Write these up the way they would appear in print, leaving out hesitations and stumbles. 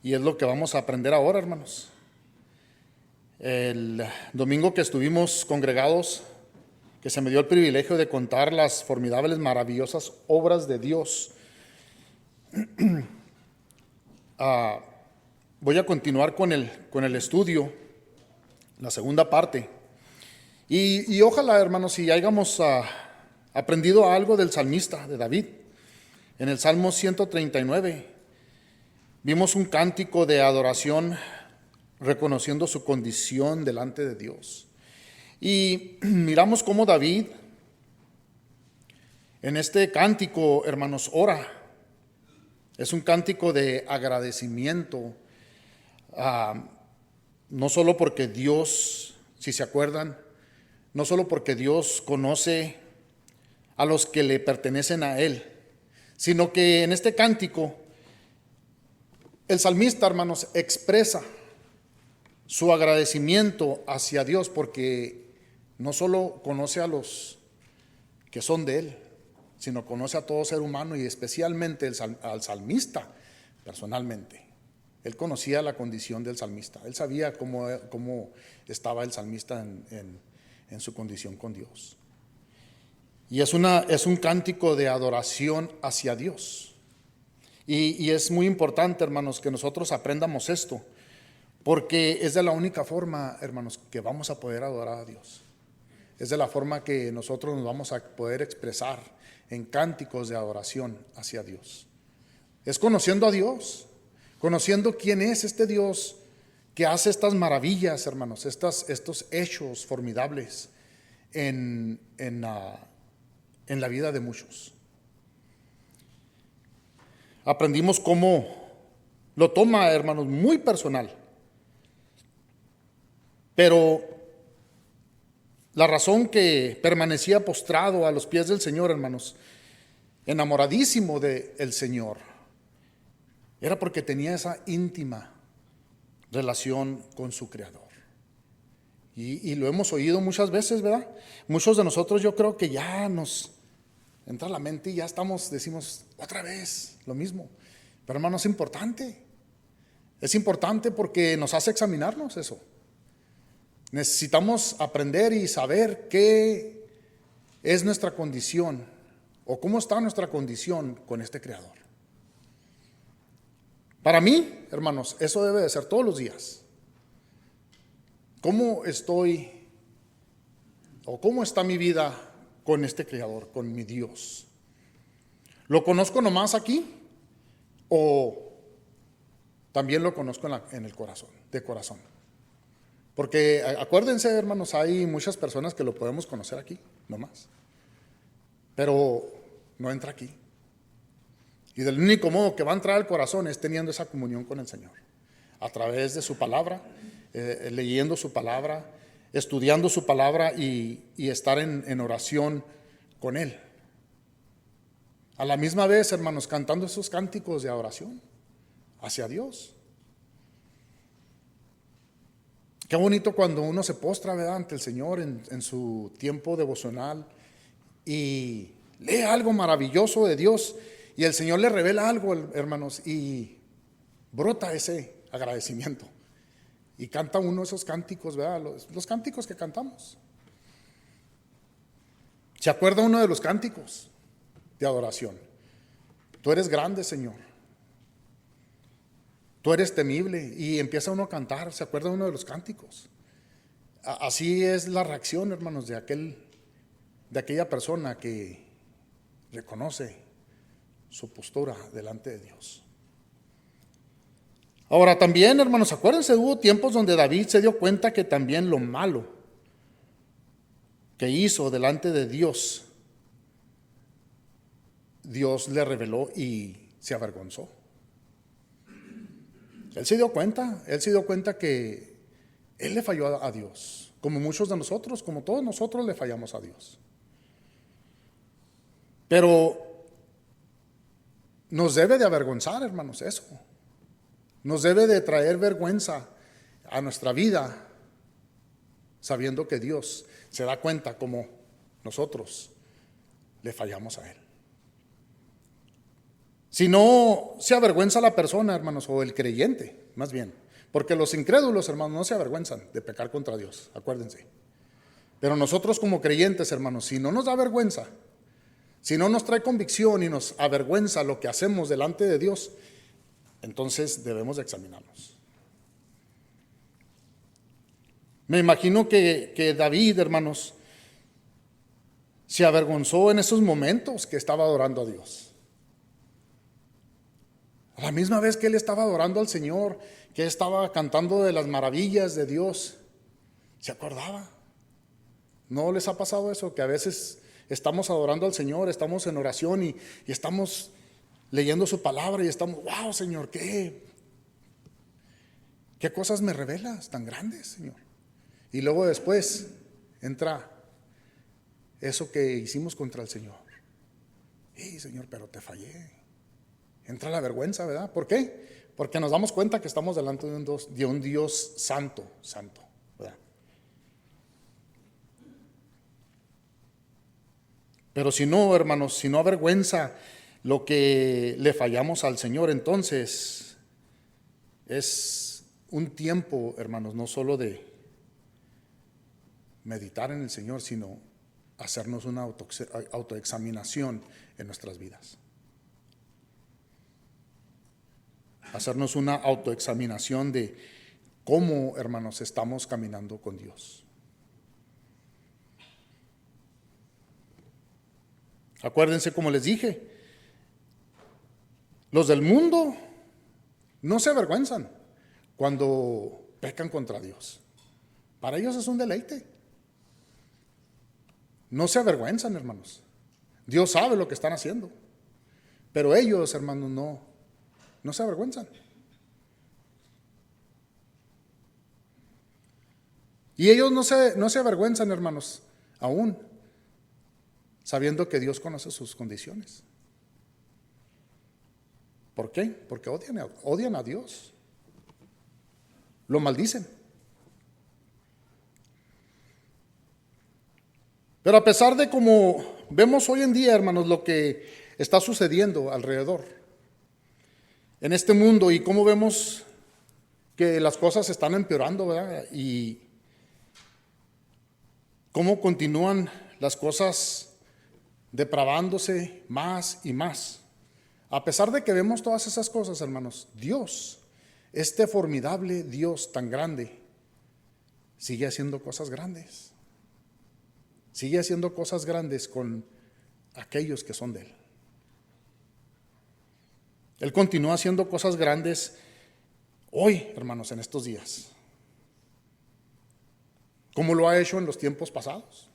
Y es lo que vamos a aprender ahora, hermanos. El domingo que estuvimos congregados, que se me dio el privilegio de contar las formidables, maravillosas obras de Dios, voy a continuar con el estudio, la segunda parte. Y ojalá, hermanos, si hayamos aprendido algo del salmista, de David. En el Salmo 139 vimos un cántico de adoración reconociendo su condición delante de Dios. Y miramos cómo David en este cántico, hermanos, ora. Es un cántico de agradecimiento, no solo porque Dios, si se acuerdan, no solo porque Dios conoce a los que le pertenecen a Él, sino que en este cántico el salmista, hermanos, expresa su agradecimiento hacia Dios porque no solo conoce a los que son de Él, sino conoce a todo ser humano y especialmente al salmista personalmente. Él conocía la condición del salmista, él sabía cómo estaba el salmista en su condición con Dios. Y es un cántico de adoración hacia Dios. Y es muy importante, hermanos, que nosotros aprendamos esto, porque es de la única forma, hermanos, que vamos a poder adorar a Dios. Es de la forma que nosotros nos vamos a poder expresar en cánticos de adoración hacia Dios. Es conociendo a Dios, conociendo quién es este Dios que hace estas maravillas, hermanos, estos hechos formidables en la vida de muchos. Aprendimos cómo lo toma, hermanos, muy personal. Pero la razón que permanecía postrado a los pies del Señor, hermanos, enamoradísimo del Señor, era porque tenía esa íntima relación con su Creador. Y lo hemos oído muchas veces, ¿verdad? Muchos de nosotros, yo creo que ya nos entra a la mente y ya decimos otra vez lo mismo. Pero, hermanos, es importante. Es importante porque nos hace examinarnos eso. Necesitamos aprender y saber qué es nuestra condición o cómo está nuestra condición con este Creador. Para mí, hermanos, eso debe de ser todos los días. ¿Cómo estoy o cómo está mi vida con este Creador, con mi Dios? ¿Lo conozco nomás aquí o también lo conozco en el corazón, de corazón? Porque acuérdense, hermanos, hay muchas personas que lo podemos conocer aquí, nomás, pero no entra aquí. Y del único modo que va a entrar al corazón es teniendo esa comunión con el Señor, a través de su palabra, leyendo su palabra, estudiando su palabra y estar en oración con Él. A la misma vez, hermanos, cantando esos cánticos de adoración hacia Dios. Qué bonito cuando uno se postra, ¿verdad?, ante el Señor en su tiempo devocional y lee algo maravilloso de Dios y el Señor le revela algo, hermanos, y brota ese agradecimiento. Y canta uno esos cánticos, ¿verdad? Los cánticos que cantamos. ¿Se acuerda uno de los cánticos de adoración? Tú eres grande, Señor. Tú eres temible. Y empieza uno a cantar. ¿Se acuerda uno de los cánticos? Así es la reacción, hermanos, de aquella persona que reconoce su postura delante de Dios. Ahora también, hermanos, acuérdense, hubo tiempos donde David se dio cuenta que también lo malo que hizo delante de Dios, Dios le reveló y se avergonzó. Él se dio cuenta que él le falló a Dios, como muchos de nosotros, como todos nosotros le fallamos a Dios. Pero nos debe de avergonzar, hermanos, eso. Nos debe de traer vergüenza a nuestra vida, sabiendo que Dios se da cuenta como nosotros le fallamos a Él. Si no se avergüenza la persona, hermanos, o el creyente, más bien. Porque los incrédulos, hermanos, no se avergüenzan de pecar contra Dios, acuérdense. Pero nosotros como creyentes, hermanos, si no nos da vergüenza, si no nos trae convicción y nos avergüenza lo que hacemos delante de Dios, entonces debemos de examinarnos. Me imagino que David, hermanos, se avergonzó en esos momentos que estaba adorando a Dios. A la misma vez que él estaba adorando al Señor, que estaba cantando de las maravillas de Dios, se acordaba. ¿No les ha pasado eso? Que a veces estamos adorando al Señor, estamos en oración y estamos leyendo su palabra y estamos, wow, Señor, ¿qué cosas me revelas tan grandes, Señor? Y luego después entra eso que hicimos contra el Señor. Señor, pero te fallé. Entra la vergüenza, ¿verdad? ¿Por qué? Porque nos damos cuenta que estamos delante de un Dios santo, ¿verdad? Pero si no, hermanos, si no avergüenza lo que le fallamos al Señor, entonces es un tiempo, hermanos, no solo de meditar en el Señor, sino hacernos una autoexaminación en nuestras vidas. Hacernos una autoexaminación de cómo, hermanos, estamos caminando con Dios. Acuérdense, como les dije, los del mundo no se avergüenzan cuando pecan contra Dios. Para ellos es un deleite. No se avergüenzan, hermanos. Dios sabe lo que están haciendo. Pero ellos, hermanos, no se avergüenzan. Y ellos no se avergüenzan, hermanos, aún sabiendo que Dios conoce sus condiciones. ¿Por qué? Porque odian a Dios. Lo maldicen. Pero a pesar de como vemos hoy en día, hermanos, lo que está sucediendo alrededor en este mundo y cómo vemos que las cosas están empeorando, ¿verdad? Y cómo continúan las cosas depravándose más y más. A pesar de que vemos todas esas cosas, hermanos, Dios, este formidable Dios tan grande, sigue haciendo cosas grandes. Sigue haciendo cosas grandes con aquellos que son de Él. Él continúa haciendo cosas grandes hoy, hermanos, en estos días, como lo ha hecho en los tiempos pasados,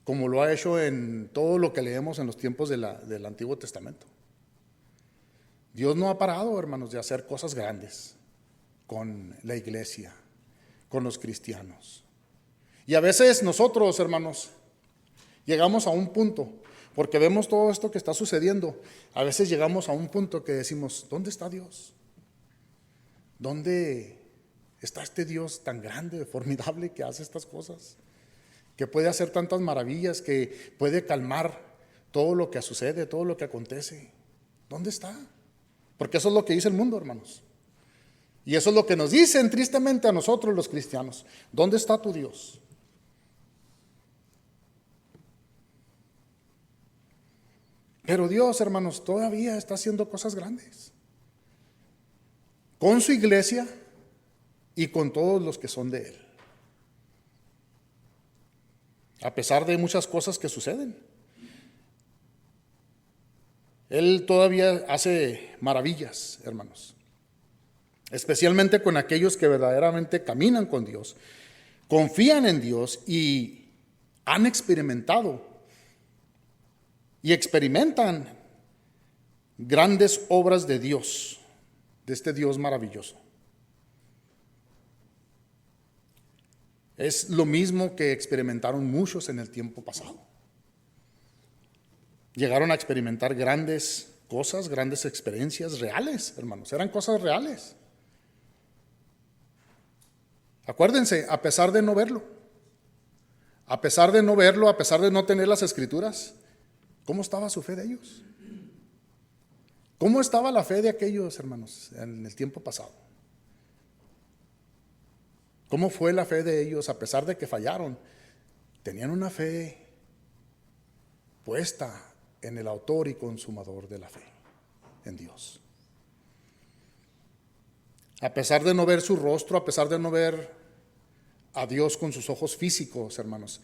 como lo ha hecho en todo lo que leemos en los tiempos del Antiguo Testamento. Dios no ha parado, hermanos, de hacer cosas grandes con la iglesia, con los cristianos. Y a veces nosotros, hermanos, llegamos a un punto, porque vemos todo esto que está sucediendo, a veces llegamos a un punto que decimos, ¿dónde está Dios? ¿Dónde está este Dios tan grande, formidable, que hace estas cosas? Que puede hacer tantas maravillas, que puede calmar todo lo que sucede, todo lo que acontece. ¿Dónde está? Porque eso es lo que dice el mundo, hermanos. Y eso es lo que nos dicen tristemente a nosotros los cristianos. ¿Dónde está tu Dios? Pero Dios, hermanos, todavía está haciendo cosas grandes con su iglesia y con todos los que son de Él. A pesar de muchas cosas que suceden, Él todavía hace maravillas, hermanos. Especialmente con aquellos que verdaderamente caminan con Dios, confían en Dios y han experimentado y experimentan grandes obras de Dios, de este Dios maravilloso. Es lo mismo que experimentaron muchos en el tiempo pasado. Llegaron a experimentar grandes cosas, grandes experiencias reales, hermanos. Eran cosas reales. Acuérdense, a pesar de no verlo, a pesar de no tener las escrituras, ¿cómo estaba su fe de ellos? ¿Cómo estaba la fe de aquellos hermanos en el tiempo pasado? ¿Cómo fue la fe de ellos a pesar de que fallaron? Tenían una fe puesta en el autor y consumador de la fe, en Dios. A pesar de no ver su rostro, a pesar de no ver a Dios con sus ojos físicos, hermanos,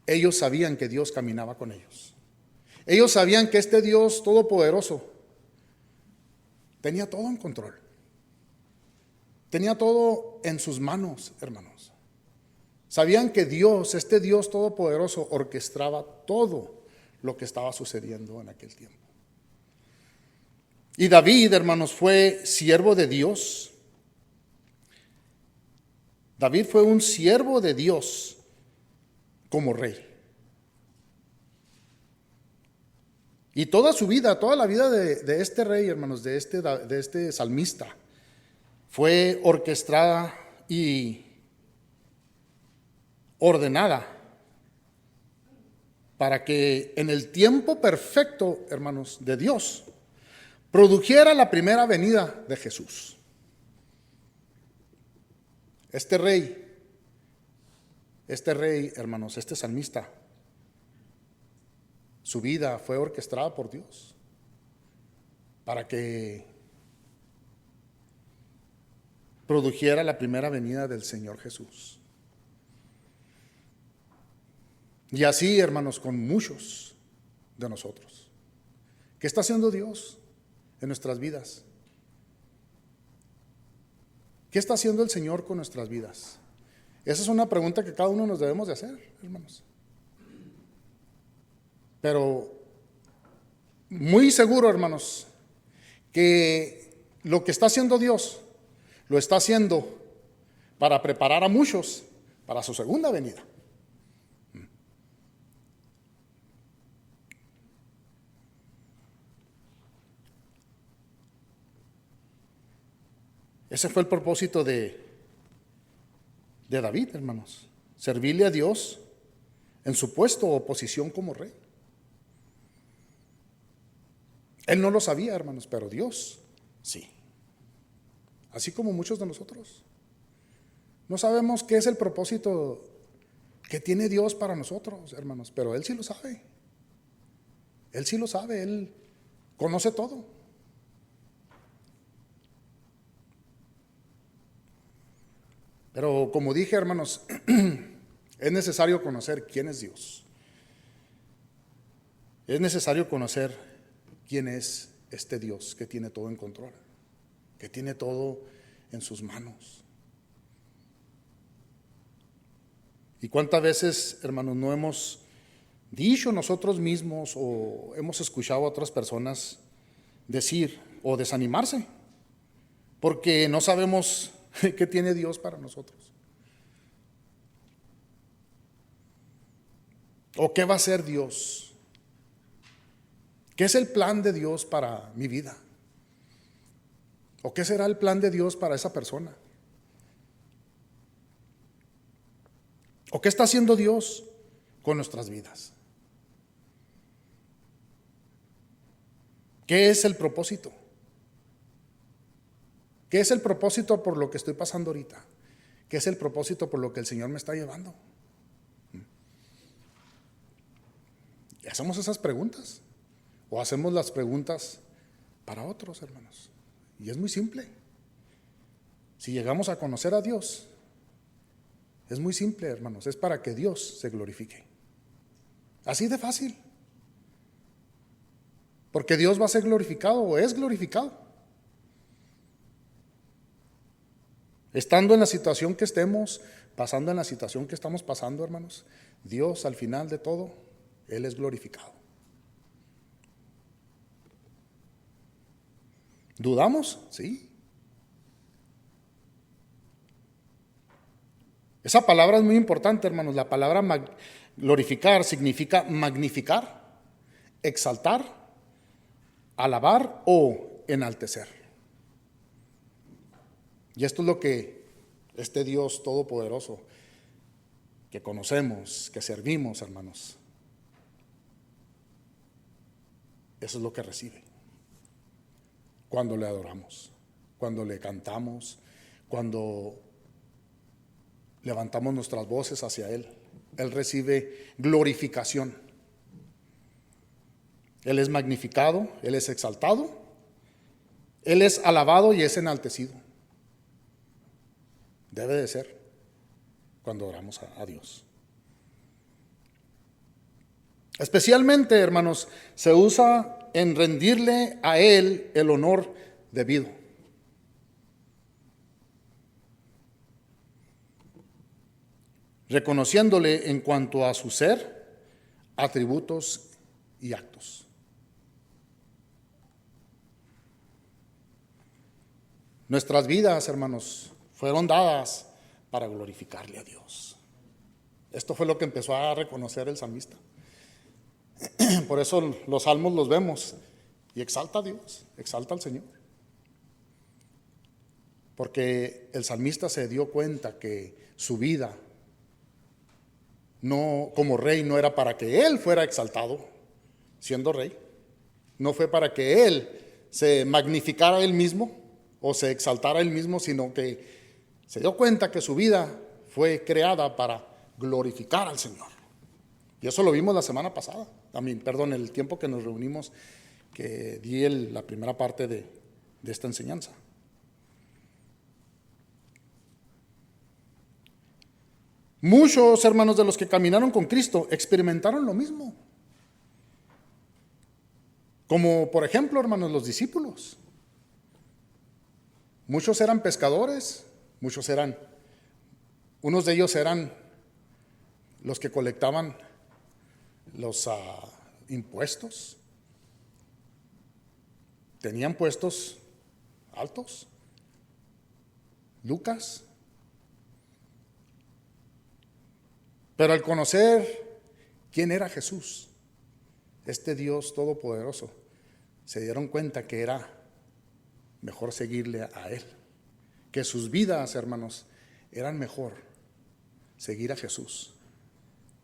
ellos sabían que Dios caminaba con ellos. Ellos sabían que este Dios todopoderoso tenía todo en control. Tenía todo en sus manos, hermanos. Sabían que Dios, este Dios todopoderoso, orquestaba todo lo que estaba sucediendo en aquel tiempo. Y David, hermanos, fue siervo de Dios. David fue un siervo de Dios como rey. Y toda su vida, toda la vida de este rey, hermanos, de este salmista, fue orquestada y ordenada para que en el tiempo perfecto, hermanos, de Dios, produjera la primera venida de Jesús. Este rey, hermanos, este salmista, su vida fue orquestada por Dios para que produjera la primera venida del Señor Jesús. Y así, hermanos, con muchos de nosotros. ¿Qué está haciendo Dios en nuestras vidas? ¿Qué está haciendo el Señor con nuestras vidas? Esa es una pregunta que cada uno nos debemos de hacer, hermanos. Pero muy seguro, hermanos, que lo que está haciendo Dios, lo está haciendo para preparar a muchos para su segunda venida. Ese fue el propósito de David, hermanos. Servirle a Dios en su puesto o posición como rey. Él no lo sabía, hermanos, pero Dios sí. Así como muchos de nosotros. No sabemos qué es el propósito que tiene Dios para nosotros, hermanos, pero Él sí lo sabe. Él sí lo sabe, Él conoce todo. Pero como dije, hermanos, es necesario conocer quién es Dios. Es necesario conocer quién es este Dios que tiene todo en control, que tiene todo en sus manos. ¿Y cuántas veces, hermanos, no hemos dicho nosotros mismos o hemos escuchado a otras personas decir o desanimarse porque no sabemos qué tiene Dios para nosotros? ¿O qué va a hacer Dios? ¿Qué es el plan de Dios para mi vida? ¿O qué será el plan de Dios para esa persona? ¿O qué está haciendo Dios con nuestras vidas? ¿Qué es el propósito? ¿Qué es el propósito por lo que estoy pasando ahorita? ¿Qué es el propósito por lo que el Señor me está llevando? ¿Y hacemos esas preguntas? ¿O hacemos las preguntas para otros, hermanos? Y es muy simple. Si llegamos a conocer a Dios, es muy simple, hermanos. Es para que Dios se glorifique. Así de fácil. Porque Dios va a ser glorificado o es glorificado. Estando en la situación que estemos, pasando en la situación que estamos pasando, hermanos, Dios al final de todo, Él es glorificado. ¿Dudamos? Sí. Esa palabra es muy importante, hermanos. La palabra glorificar significa magnificar, exaltar, alabar o enaltecer. Y esto es lo que este Dios todopoderoso que conocemos, que servimos, hermanos, eso es lo que recibe. cuando le adoramos, cuando le cantamos, cuando levantamos nuestras voces hacia Él. Él recibe glorificación. Él es magnificado, Él es exaltado, Él es alabado y es enaltecido. Debe de ser cuando oramos a Dios. Especialmente, hermanos, se usa en rendirle a Él el honor debido. Reconociéndole en cuanto a su ser, atributos y actos. Nuestras vidas, hermanos, fueron dadas para glorificarle a Dios. Esto fue lo que empezó a reconocer el salmista. Por eso los salmos los vemos y exalta a Dios, exalta al Señor. Porque el salmista se dio cuenta que su vida no, como rey, no era para que él fuera exaltado siendo rey. No fue para que él se magnificara a él mismo o se exaltara a él mismo, sino que se dio cuenta que su vida fue creada para glorificar al Señor. Y eso lo vimos la semana pasada. El tiempo que nos reunimos, que di la primera parte de esta enseñanza. Muchos hermanos de los que caminaron con Cristo experimentaron lo mismo. Como por ejemplo, hermanos, los discípulos. Muchos eran pescadores, unos de ellos eran los que colectaban los impuestos. Tenían puestos altos. Lucas. Pero al conocer quién era Jesús, este Dios todopoderoso, se dieron cuenta que era mejor seguirle a Él, que sus vidas, hermanos, eran mejor seguir a Jesús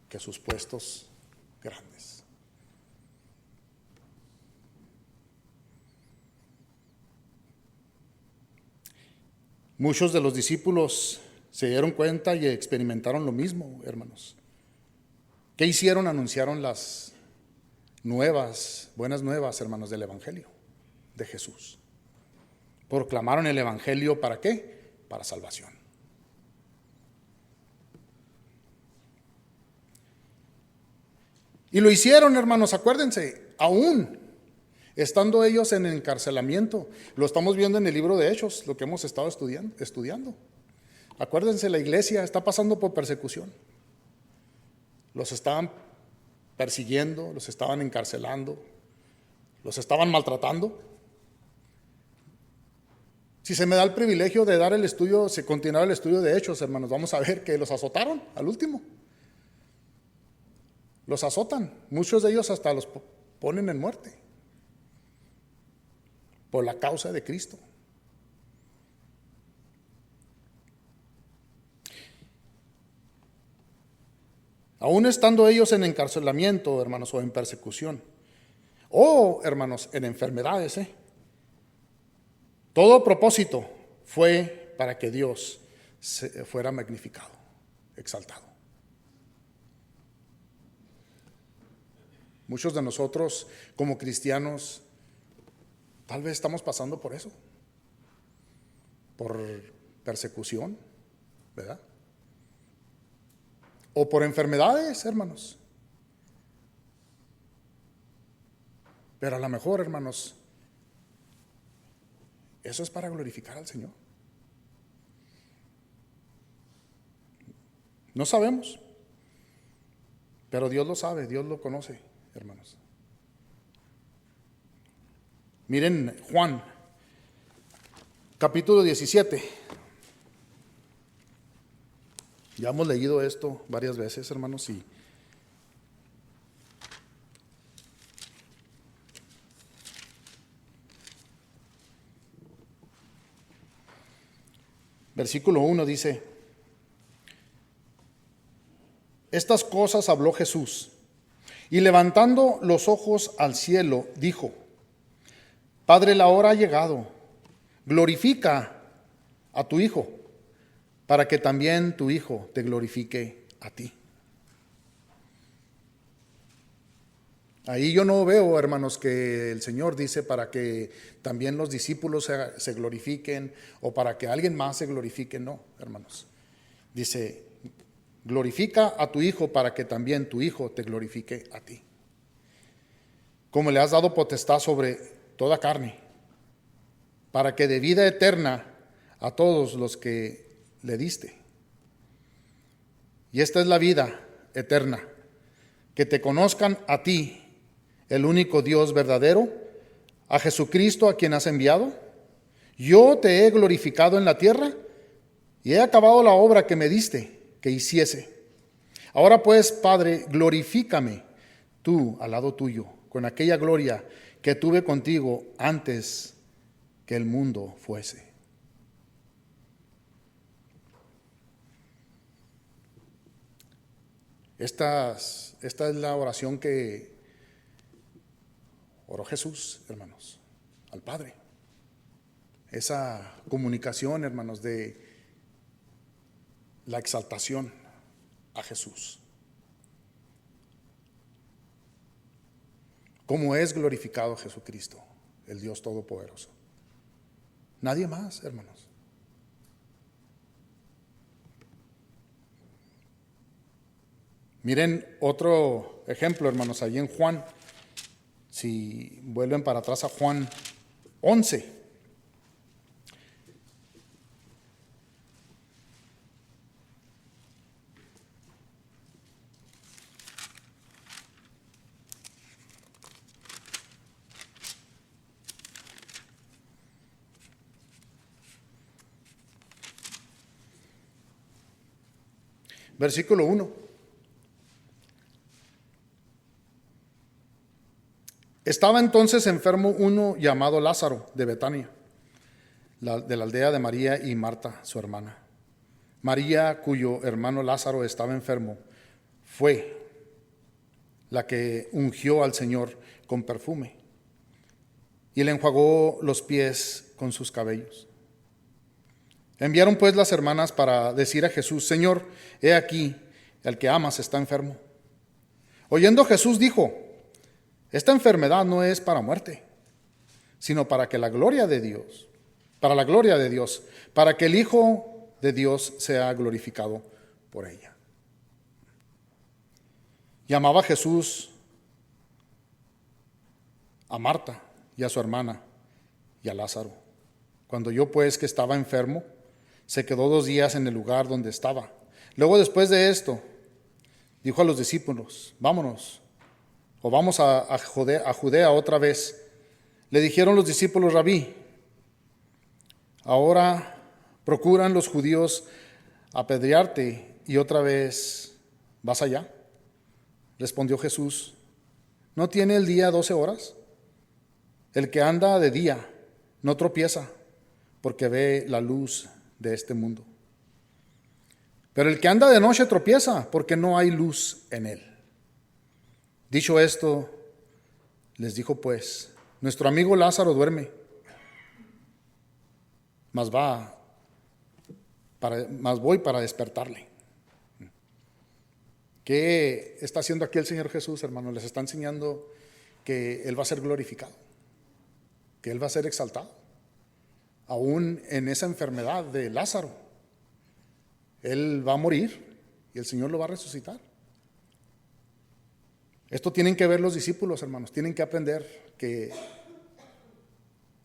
que sus puestos grandes. Muchos de los discípulos se dieron cuenta y experimentaron lo mismo, hermanos. ¿Qué hicieron? Anunciaron las buenas nuevas, hermanos, del Evangelio de Jesús. Proclamaron el Evangelio, ¿para qué? Para salvación. Y lo hicieron, hermanos, acuérdense, aún estando ellos en encarcelamiento. Lo estamos viendo en el libro de Hechos, lo que hemos estado estudiando. Acuérdense, la iglesia está pasando por persecución. Los estaban persiguiendo, los estaban encarcelando, los estaban maltratando. Si se me da el privilegio de dar el estudio, si continuar el estudio de Hechos, hermanos, vamos a ver que los azotaron al último. Los azotan, muchos de ellos hasta los ponen en muerte por la causa de Cristo. Aún estando ellos en encarcelamiento, hermanos, o en persecución, o, hermanos, en enfermedades, todo propósito fue para que Dios fuera magnificado, exaltado. Muchos de nosotros, como cristianos, tal vez estamos pasando por eso, por persecución, ¿verdad? O por enfermedades, hermanos. Pero a lo mejor, hermanos, eso es para glorificar al Señor. No sabemos, pero Dios lo sabe, Dios lo conoce, hermanos. Miren Juan, capítulo 17. Ya hemos leído esto varias veces, hermanos, y versículo 1 dice: estas cosas habló Jesús, y levantando los ojos al cielo, dijo: Padre, la hora ha llegado. Glorifica a tu Hijo, para que también tu Hijo te glorifique a ti. Ahí yo no veo, hermanos, que el Señor dice para que también los discípulos se glorifiquen o para que alguien más se glorifique. No, hermanos. Dice, glorifica a tu Hijo para que también tu Hijo te glorifique a ti. Como le has dado potestad sobre toda carne, para que dé vida eterna a todos los que le diste. Y esta es la vida eterna, que te conozcan a ti, el único Dios verdadero, a Jesucristo a quien has enviado. Yo te he glorificado en la tierra y he acabado la obra que me diste que hiciese. Ahora pues, Padre, glorifícame tú al lado tuyo, con aquella gloria que tuve contigo antes que el mundo fuese. Esta es la oración que oró Jesús, hermanos, al Padre. Esa comunicación, hermanos, de la exaltación a Jesús. ¿Cómo es glorificado Jesucristo, el Dios Todopoderoso? Nadie más, hermanos. Miren otro ejemplo, hermanos, allí en Juan. Si vuelven para atrás a Juan 11. Versículo 1. Estaba entonces enfermo uno llamado Lázaro de Betania, de la aldea de María y Marta, su hermana. María, cuyo hermano Lázaro estaba enfermo, fue la que ungió al Señor con perfume y le enjuagó los pies con sus cabellos. Enviaron pues las hermanas para decir a Jesús: Señor, he aquí, el que amas está enfermo. Oyendo Jesús dijo: esta enfermedad no es para muerte, sino para que la gloria de Dios, para que el Hijo de Dios sea glorificado por ella. Llamaba Jesús a Marta y a su hermana y a Lázaro. Cuando oyó pues que estaba enfermo, se quedó 2 días en el lugar donde estaba. Luego, después de esto, dijo a los discípulos: vámonos, o vamos a Judea otra vez. Le dijeron los discípulos: Rabí, ahora procuran los judíos apedrearte y otra vez vas allá. Respondió Jesús: ¿no tiene el día 12 horas? El que anda de día no tropieza, porque ve la luz de este mundo. Pero el que anda de noche tropieza, porque no hay luz en él. Dicho esto, les dijo pues: nuestro amigo Lázaro duerme, mas voy para despertarle. ¿Qué está haciendo aquí el Señor Jesús, hermanos? Les está enseñando que Él va a ser glorificado, que Él va a ser exaltado. Aún en esa enfermedad de Lázaro, Él va a morir y el Señor lo va a resucitar. Esto tienen que ver los discípulos, hermanos. Tienen que aprender que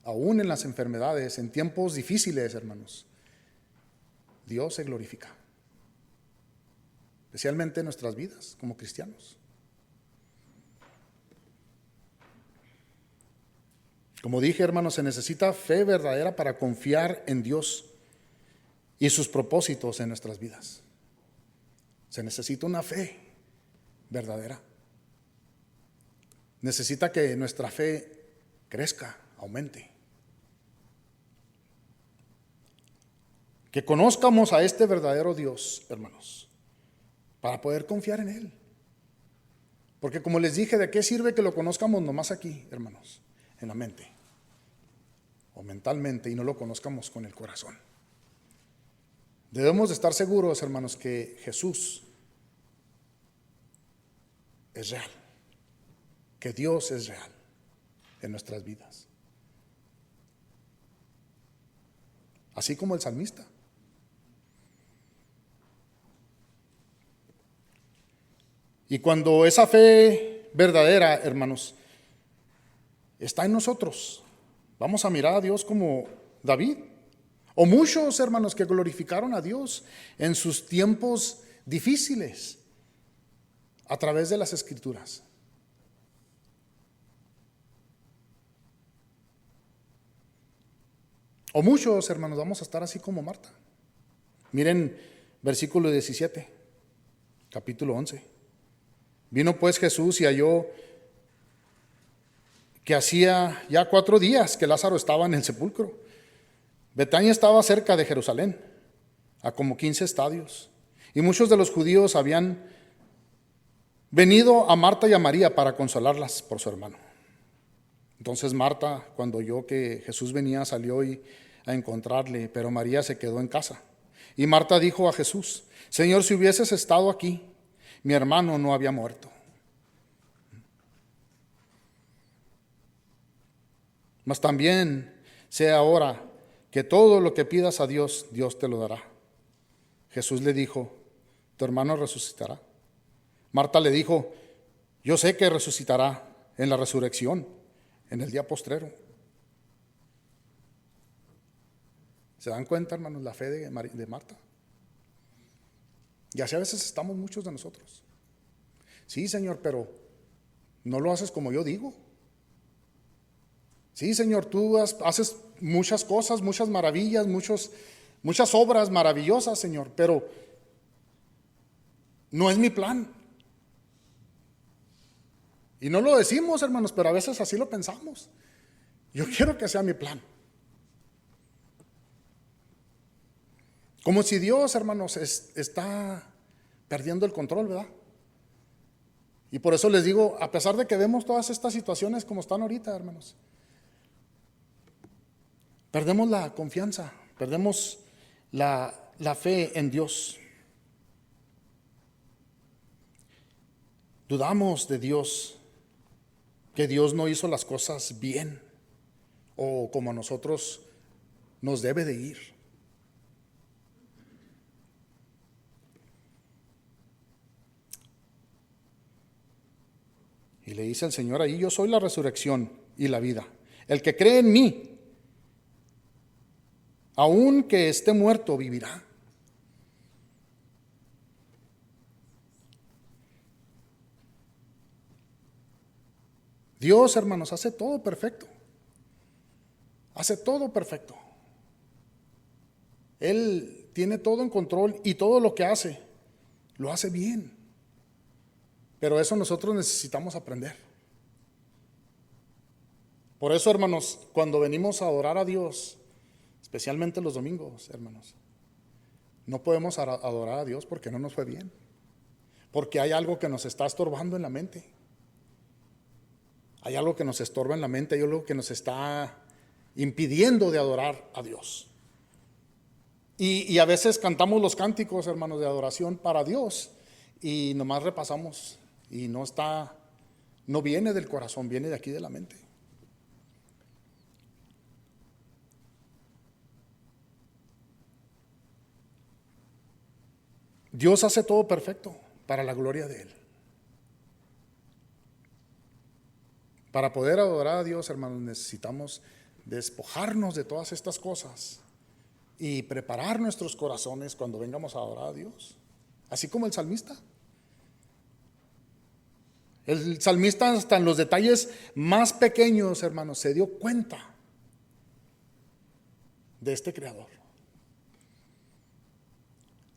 aún en las enfermedades, en tiempos difíciles, hermanos, Dios se glorifica. Especialmente en nuestras vidas como cristianos. Como dije, hermanos, se necesita fe verdadera para confiar en Dios y sus propósitos en nuestras vidas. Se necesita una fe verdadera. Necesita que nuestra fe crezca, aumente. Que conozcamos a este verdadero Dios, hermanos, para poder confiar en Él. Porque como les dije, ¿de qué sirve que lo conozcamos nomás aquí, hermanos? En la mente. o mentalmente y no lo conozcamos con el corazón. Debemos de estar seguros, hermanos, que Jesús es real, que Dios es real en nuestras vidas. Así como el salmista. Y cuando esa fe verdadera, hermanos, está en nosotros, vamos a mirar a Dios como David, o muchos hermanos que glorificaron a Dios en sus tiempos difíciles a través de las Escrituras. O muchos hermanos vamos a estar así como Marta. Miren versículo 17, capítulo 11. Vino pues Jesús y halló que hacía ya 4 días que Lázaro estaba en el sepulcro. Betania estaba cerca de Jerusalén, a como 15 estadios. Y muchos de los judíos habían venido a Marta y a María para consolarlas por su hermano. Entonces Marta, cuando oyó que Jesús venía, salió a encontrarle, pero María se quedó en casa. Y Marta dijo a Jesús: Señor, si hubieses estado aquí, mi hermano no había muerto. Mas también sé ahora que todo lo que pidas a Dios, Dios te lo dará. Jesús le dijo: tu hermano resucitará. Marta le dijo: yo sé que resucitará en la resurrección, en el día postrero. ¿Se dan cuenta, hermanos, la fe de Marta? Y así a veces estamos muchos de nosotros. Sí, Señor, pero no lo haces como yo digo. Sí, Señor, tú haces muchas cosas, muchas maravillas, muchas obras maravillosas, Señor, pero no es mi plan. Y no lo decimos, hermanos, pero a veces así lo pensamos. Yo quiero que sea mi plan. Como si Dios, hermanos, está perdiendo el control, ¿verdad? Y por eso les digo, a pesar de que vemos todas estas situaciones como están ahorita, hermanos, perdemos la confianza, perdemos la fe en Dios. Dudamos de Dios, que Dios no hizo las cosas bien o como a nosotros nos debe de ir. Y le dice el Señor ahí: yo soy la resurrección y la vida. El que cree en mí, aun que esté muerto, vivirá. Dios, hermanos, hace todo perfecto. Hace todo perfecto. Él tiene todo en control y todo lo que hace, lo hace bien. Pero eso nosotros necesitamos aprender. Por eso, hermanos, cuando venimos a adorar a Dios, especialmente los domingos, hermanos, no podemos adorar a Dios porque no nos fue bien. Porque hay algo que nos está estorbando en la mente. Hay algo que nos estorba en la mente, hay algo que nos está impidiendo de adorar a Dios. Y a veces cantamos los cánticos, hermanos, de adoración para Dios y nomás repasamos y no viene del corazón, viene de aquí de la mente. Dios hace todo perfecto para la gloria de Él. Para poder adorar a Dios, hermanos, necesitamos despojarnos de todas estas cosas y preparar nuestros corazones cuando vengamos a adorar a Dios. Así como el salmista. El salmista, hasta en los detalles más pequeños, hermanos, se dio cuenta de este Creador.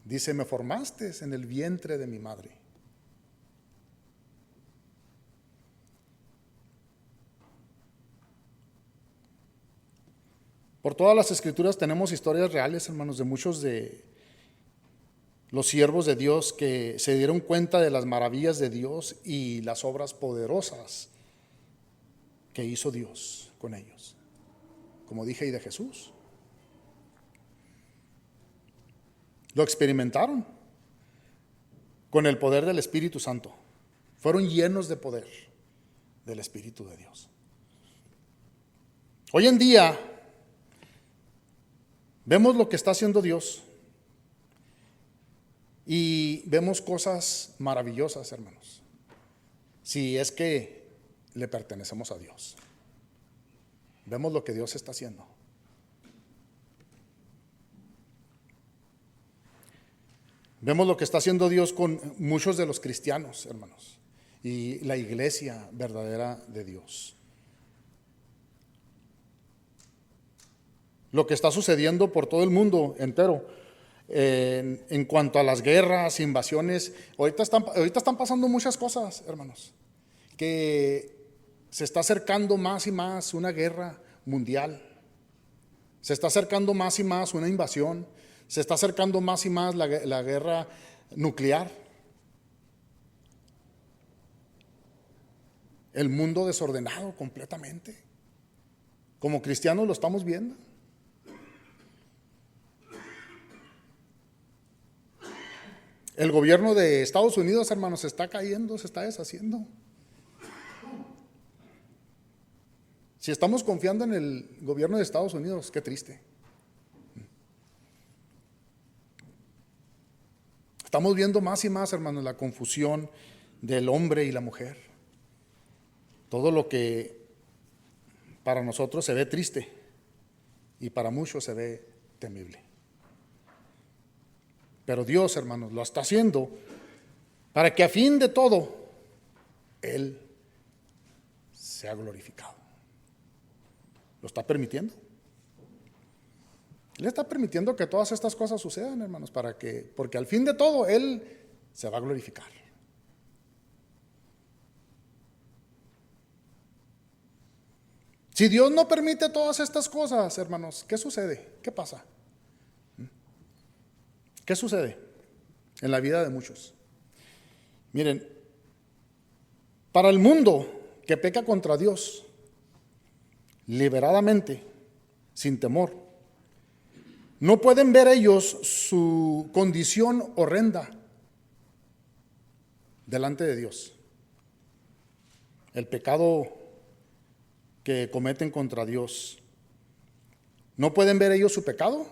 Dice: me formaste en el vientre de mi madre. Por todas las Escrituras tenemos historias reales, hermanos, de muchos de los siervos de Dios que se dieron cuenta de las maravillas de Dios y las obras poderosas que hizo Dios con ellos. como dije, y de Jesús. Lo experimentaron con el poder del Espíritu Santo. Fueron llenos de poder del Espíritu de Dios. Hoy en día vemos lo que está haciendo Dios y vemos cosas maravillosas, hermanos, si es que le pertenecemos a Dios. Vemos lo que Dios está haciendo. Vemos lo que está haciendo Dios con muchos de los cristianos, hermanos, y la iglesia verdadera de Dios. Lo que está sucediendo por todo el mundo entero en cuanto a las guerras, invasiones. Ahorita están pasando muchas cosas, hermanos, que se está acercando más y más una guerra mundial. Se está acercando más y más una invasión. Se está acercando más y más la guerra nuclear. El mundo desordenado completamente. Como cristianos lo estamos viendo. El gobierno de Estados Unidos, hermanos, se está cayendo, se está deshaciendo. Si estamos confiando en el gobierno de Estados Unidos, qué triste. Estamos viendo más y más, hermanos, la confusión del hombre y la mujer. Todo lo que para nosotros se ve triste y para muchos se ve temible. Pero Dios, hermanos, lo está haciendo para que a fin de todo Él sea glorificado. ¿Lo está permitiendo? Él está permitiendo que todas estas cosas sucedan, hermanos, porque al fin de todo Él se va a glorificar. Si Dios no permite todas estas cosas, hermanos, ¿qué sucede? ¿Qué pasa? ¿Qué sucede en la vida de muchos? Miren, para el mundo que peca contra Dios, liberadamente, sin temor, no pueden ver ellos su condición horrenda delante de Dios. El pecado que cometen contra Dios. ¿No pueden ver ellos su pecado?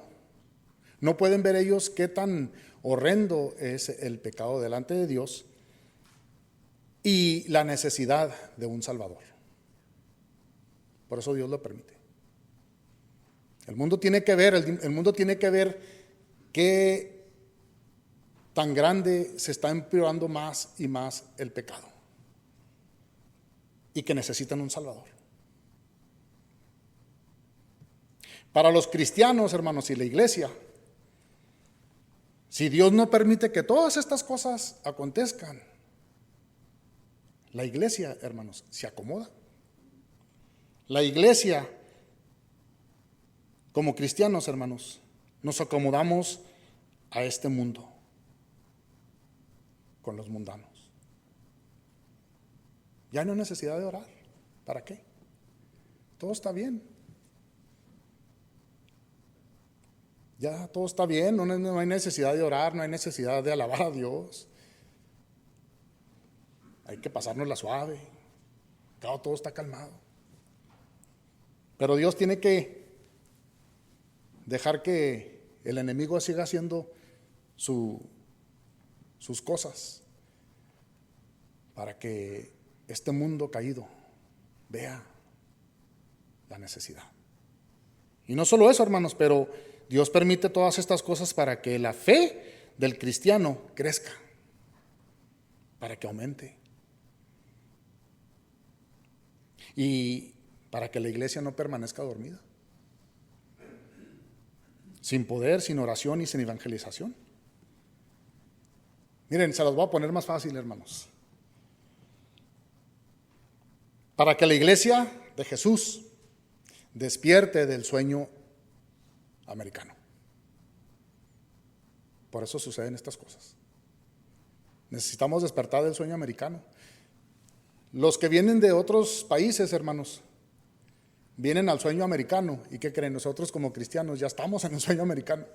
¿No pueden ver ellos qué tan horrendo es el pecado delante de Dios y la necesidad de un Salvador? Por eso Dios lo permite. El mundo tiene que ver qué tan grande se está empeorando más y más el pecado y que necesitan un Salvador. Para los cristianos, hermanos, y la iglesia, si Dios no permite que todas estas cosas acontezcan, la iglesia, hermanos, se acomoda. La iglesia, como cristianos, hermanos, nos acomodamos a este mundo con los mundanos. Ya no hay necesidad de orar. ¿Para qué? Todo está bien. Ya todo está bien, no hay necesidad de orar, no hay necesidad de alabar a Dios. Hay que pasárnosla suave. Claro, todo está calmado. Pero Dios tiene que dejar que el enemigo siga haciendo sus cosas para que este mundo caído vea la necesidad. Y no solo eso, hermanos, pero Dios permite todas estas cosas para que la fe del cristiano crezca, para que aumente y para que la iglesia no permanezca dormida, sin poder, sin oración y sin evangelización. Miren, se las voy a poner más fácil, hermanos. Para que la iglesia de Jesús despierte del sueño americano. Por eso suceden estas cosas. Necesitamos despertar del sueño americano. Los que vienen de otros países, hermanos, vienen al sueño americano. ¿Y qué creen? Nosotros como cristianos ya estamos en el sueño americano.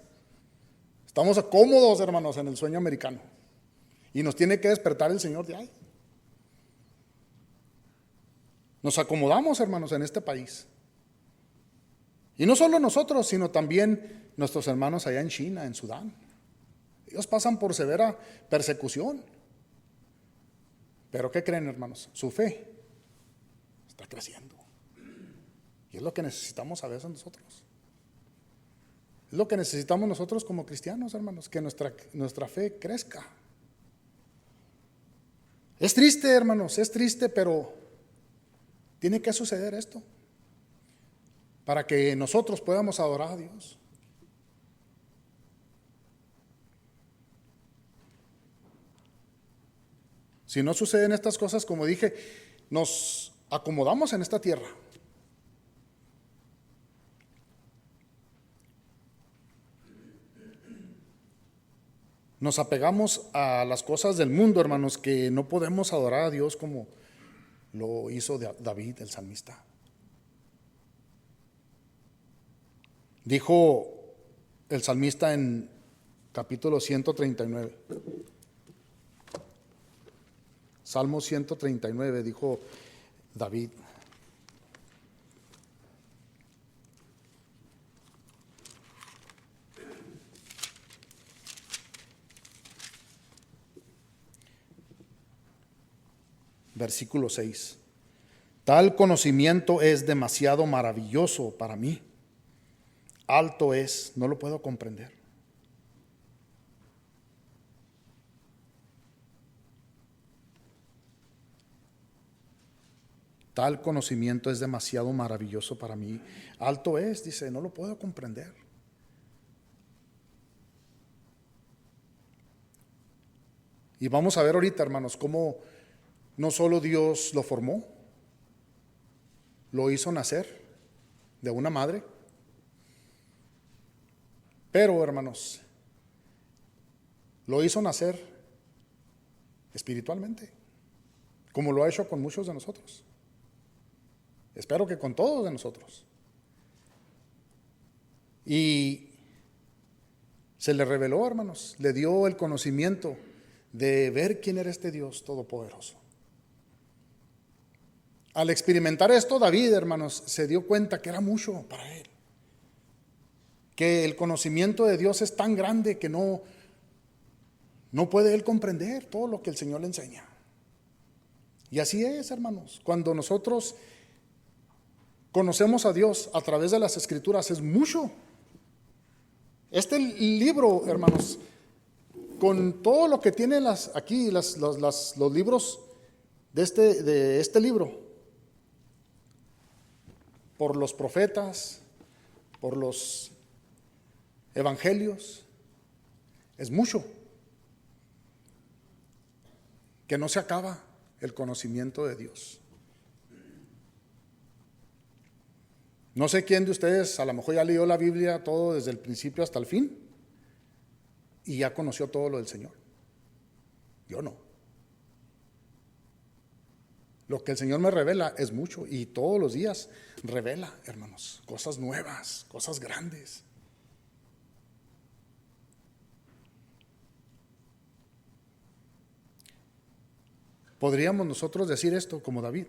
Estamos cómodos, hermanos, en el sueño americano. Y nos tiene que despertar el Señor de ahí. Nos acomodamos, hermanos, en este país. Y no solo nosotros, sino también nuestros hermanos allá en China, en Sudán. Ellos pasan por severa persecución. Pero ¿qué creen, hermanos? Su fe está creciendo. Y es lo que necesitamos a veces nosotros. Es lo que necesitamos nosotros como cristianos, hermanos, que nuestra fe crezca. Es triste, hermanos, es triste, pero tiene que suceder esto para que nosotros podamos adorar a Dios. Si no suceden estas cosas, como dije, nos acomodamos en esta tierra. Nos apegamos a las cosas del mundo, hermanos, que no podemos adorar a Dios como lo hizo David, el salmista. Dijo el salmista en capítulo 139. Salmo 139, dijo David. Versículo 6. Tal conocimiento es demasiado maravilloso para mí. Alto es, no lo puedo comprender. Tal conocimiento es demasiado maravilloso para mí. Alto es, dice, no lo puedo comprender. Y vamos a ver ahorita, hermanos, cómo no solo Dios lo formó, lo hizo nacer de una madre, pero, hermanos, lo hizo nacer espiritualmente, como lo ha hecho con muchos de nosotros. Espero que con todos de nosotros. Y se le reveló, hermanos, le dio el conocimiento de ver quién era este Dios todopoderoso. Al experimentar esto, David, hermanos, se dio cuenta que era mucho para él. Que el conocimiento de Dios es tan grande que no puede él comprender todo lo que el Señor le enseña. Y así es, hermanos, cuando nosotros conocemos a Dios a través de las Escrituras, es mucho. Este libro, hermanos, con todo lo que tiene los libros de este libro, por los profetas, por los evangelios, es mucho, que no se acaba el conocimiento de Dios. No sé quién de ustedes a lo mejor ya leyó la Biblia todo desde el principio hasta el fin y ya conoció todo lo del Señor. Yo no. Lo que el Señor me revela es mucho y todos los días revela, hermanos, cosas nuevas, cosas grandes. ¿Podríamos nosotros decir esto como David?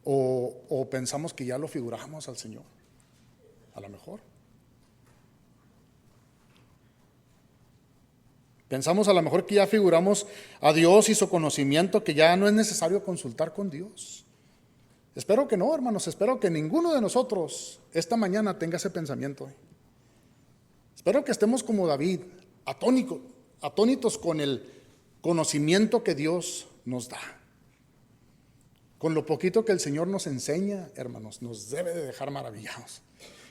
¿O pensamos que ya lo figuramos al Señor? A lo mejor. Pensamos a lo mejor que ya figuramos a Dios y su conocimiento, que ya no es necesario consultar con Dios. Espero que no, hermanos, espero que ninguno de nosotros esta mañana tenga ese pensamiento. Espero que estemos como David, atónitos con el conocimiento que Dios nos da. Con lo poquito que el Señor nos enseña, hermanos, nos debe de dejar maravillados.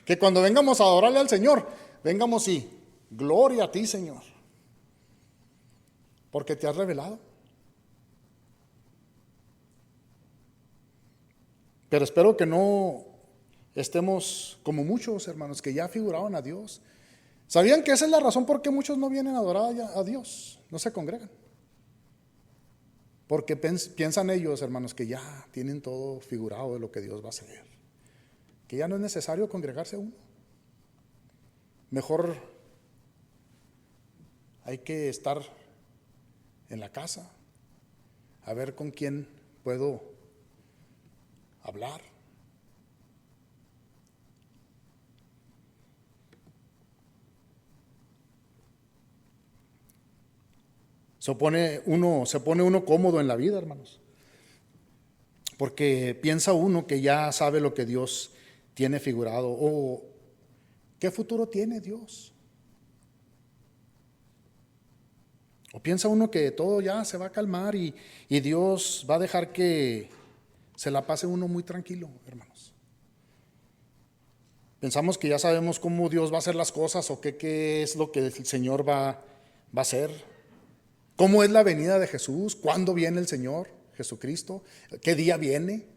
Que cuando vengamos a adorarle al Señor, vengamos y gloria a ti, Señor, porque te has revelado. Pero espero que no estemos como muchos, hermanos, que ya figuraban a Dios. ¿Sabían que esa es la razón por qué muchos no vienen a adorar a Dios? No se congregan. Porque piensan ellos, hermanos, que ya tienen todo figurado de lo que Dios va a hacer. que ya no es necesario congregarse uno. Mejor hay que estar en la casa, a ver con quién puedo hablar. Se pone uno cómodo en la vida, hermanos, porque piensa uno que ya sabe lo que Dios tiene figurado o qué futuro tiene Dios. O piensa uno que todo ya se va a calmar y Dios va a dejar que se la pase uno muy tranquilo, hermanos. Pensamos que ya sabemos cómo Dios va a hacer las cosas o qué es lo que el Señor va a hacer. ¿Cómo es la venida de Jesús? ¿Cuándo viene el Señor Jesucristo? ¿Qué día viene?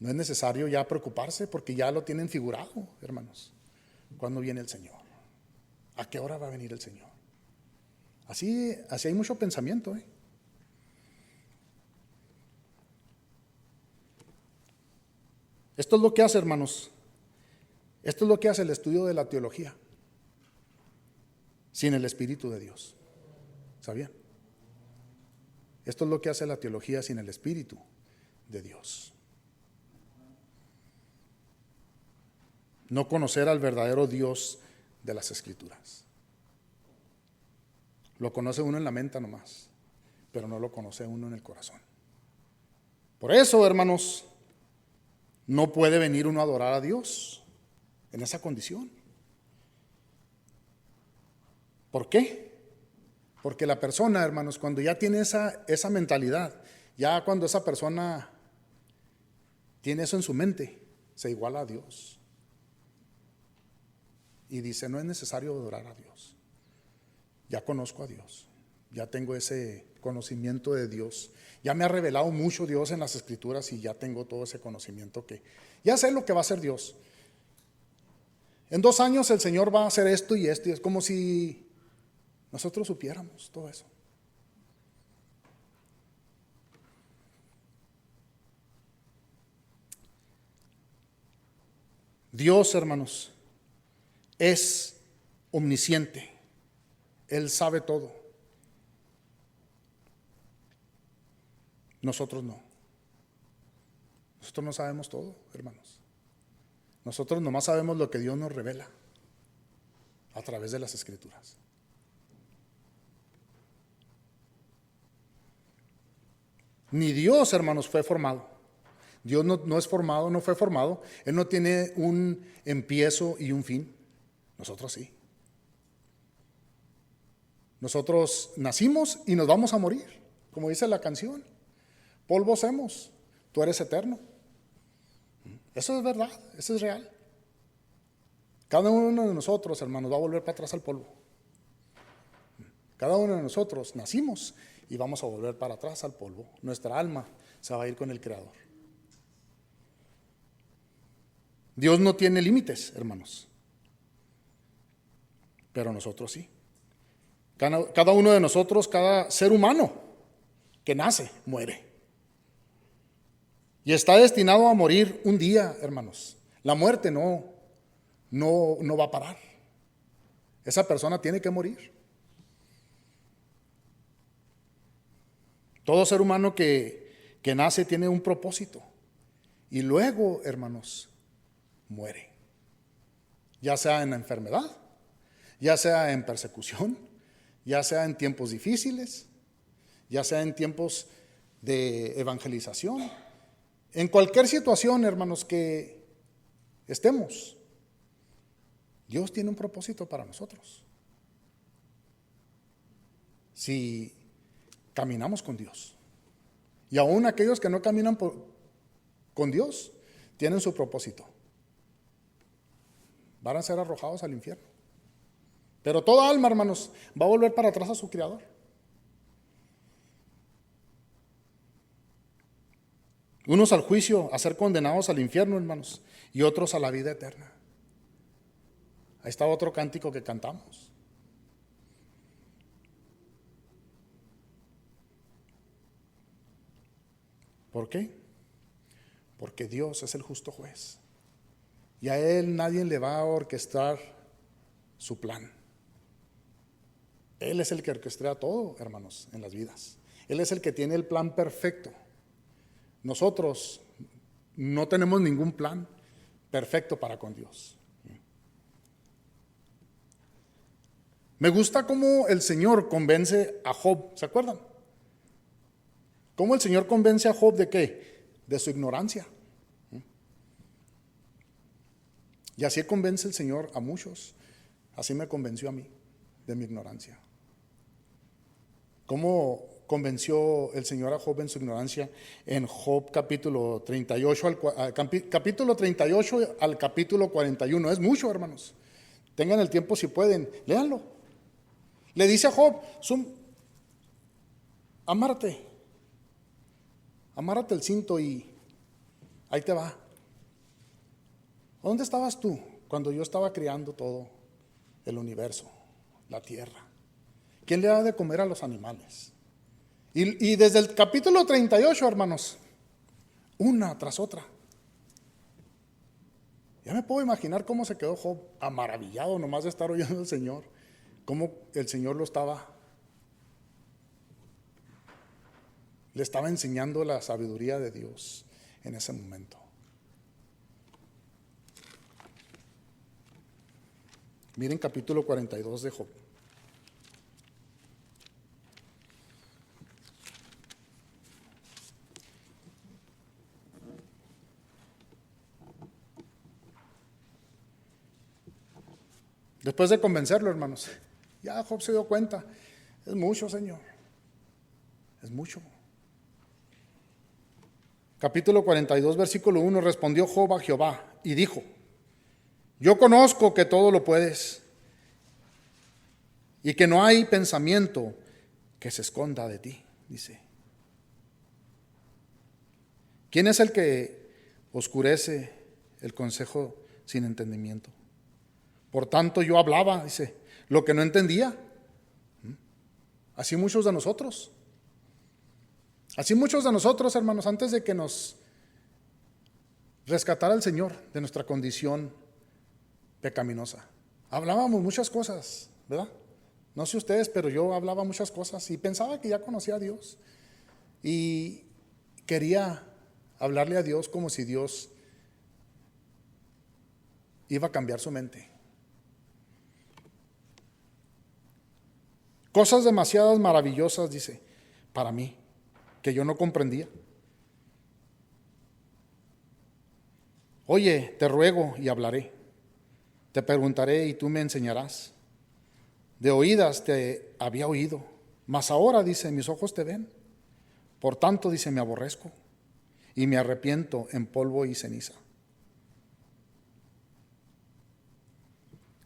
No es necesario ya preocuparse porque ya lo tienen figurado, hermanos. ¿Cuándo viene el Señor? ¿A qué hora va a venir el Señor? Así hay mucho pensamiento, ¿eh? Esto es lo que hace, hermanos. Esto es lo que hace el estudio de la teología sin el Espíritu de Dios. ¿Sabían? Esto es lo que hace la teología sin el Espíritu de Dios. No conocer al verdadero Dios de las Escrituras. Lo conoce uno en la mente nomás, pero no lo conoce uno en el corazón. Por eso, hermanos, no puede venir uno a adorar a Dios en esa condición. ¿Por qué? Porque la persona, hermanos, cuando ya tiene esa mentalidad, ya cuando esa persona tiene eso en su mente, se iguala a Dios. Y dice, no es necesario adorar a Dios. Ya conozco a Dios, ya tengo ese conocimiento de Dios. Ya me ha revelado mucho Dios en las Escrituras y ya tengo todo ese conocimiento que ya sé lo que va a hacer Dios. En 2 años el Señor va a hacer esto y esto, y es como si nosotros supiéramos todo eso. Dios, hermanos, es omnisciente. Él sabe todo. Nosotros no. Nosotros no sabemos todo, hermanos. Nosotros nomás sabemos lo que Dios nos revela a través de las Escrituras. Ni Dios, hermanos, fue formado. Dios no es formado, no fue formado. Él no tiene un empiezo y un fin. Nosotros sí. Nosotros nacimos y nos vamos a morir, como dice la canción. Polvo somos, tú eres eterno. Eso es verdad, eso es real. Cada uno de nosotros, hermanos, va a volver para atrás al polvo. Cada uno de nosotros nacimos y vamos a volver para atrás al polvo. Nuestra alma se va a ir con el Creador. Dios no tiene límites, hermanos, pero nosotros sí. Cada uno de nosotros, cada ser humano que nace, muere. Y está destinado a morir un día, hermanos. La muerte no va a parar. Esa persona tiene que morir. Todo ser humano que nace tiene un propósito. Y luego, hermanos, muere. Ya sea en la enfermedad, ya sea en persecución, ya sea en tiempos difíciles, ya sea en tiempos de evangelización. En cualquier situación, hermanos, que estemos, Dios tiene un propósito para nosotros. Si caminamos con Dios. Y aún aquellos que no caminan con Dios, tienen su propósito. Van a ser arrojados al infierno. Pero toda alma, hermanos, va a volver para atrás a su Creador. Unos al juicio, a ser condenados al infierno, hermanos, y otros a la vida eterna. Ahí está otro cántico que cantamos. ¿Por qué? porque Dios es el justo juez. Y a Él nadie le va a orquestar su plan. Él es el que orquestra todo, hermanos, en las vidas. Él es el que tiene el plan perfecto. Nosotros no tenemos ningún plan perfecto para con Dios. Me gusta cómo el Señor convence a Job, ¿se acuerdan? ¿Cómo el Señor convence a Job de qué? De su ignorancia. Y así convence el Señor a muchos. Así me convenció a mí de mi ignorancia. ¿Cómo convenció el Señor a Job en su ignorancia? En Job capítulo 38 al capítulo 41. Es mucho, hermanos. Tengan el tiempo si pueden, léanlo. Le dice a Job, amárrate el cinto y ahí te va. ¿Dónde estabas tú cuando yo estaba creando todo el universo, la tierra? ¿Quién le da de comer a los animales? Y desde el capítulo 38, hermanos, una tras otra. Ya me puedo imaginar cómo se quedó Job, maravillado nomás de estar oyendo al Señor, cómo el Señor le estaba enseñando la sabiduría de Dios en ese momento. Miren capítulo 42 de Job. Después de convencerlo, hermanos, ya Job se dio cuenta. Es mucho, Señor. Es mucho. Capítulo 42, versículo 1. Respondió Job a Jehová y dijo: yo conozco que todo lo puedes y que no hay pensamiento que se esconda de ti, dice. ¿Quién es el que oscurece el consejo sin entendimiento? Por tanto yo hablaba, dice, lo que no entendía. Así muchos de nosotros. Así muchos de nosotros, hermanos, antes de que nos rescatara el Señor de nuestra condición pecaminosa, hablábamos muchas cosas, ¿verdad? No sé ustedes, pero yo hablaba muchas cosas y pensaba que ya conocía a Dios. Y quería hablarle a Dios como si Dios iba a cambiar su mente. Cosas demasiadas maravillosas, dice, para mí, que yo no comprendía. Oye, te ruego y hablaré. Te preguntaré y tú me enseñarás. De oídas te había oído, mas ahora, dice, mis ojos te ven. Por tanto, dice, me aborrezco y me arrepiento en polvo y ceniza.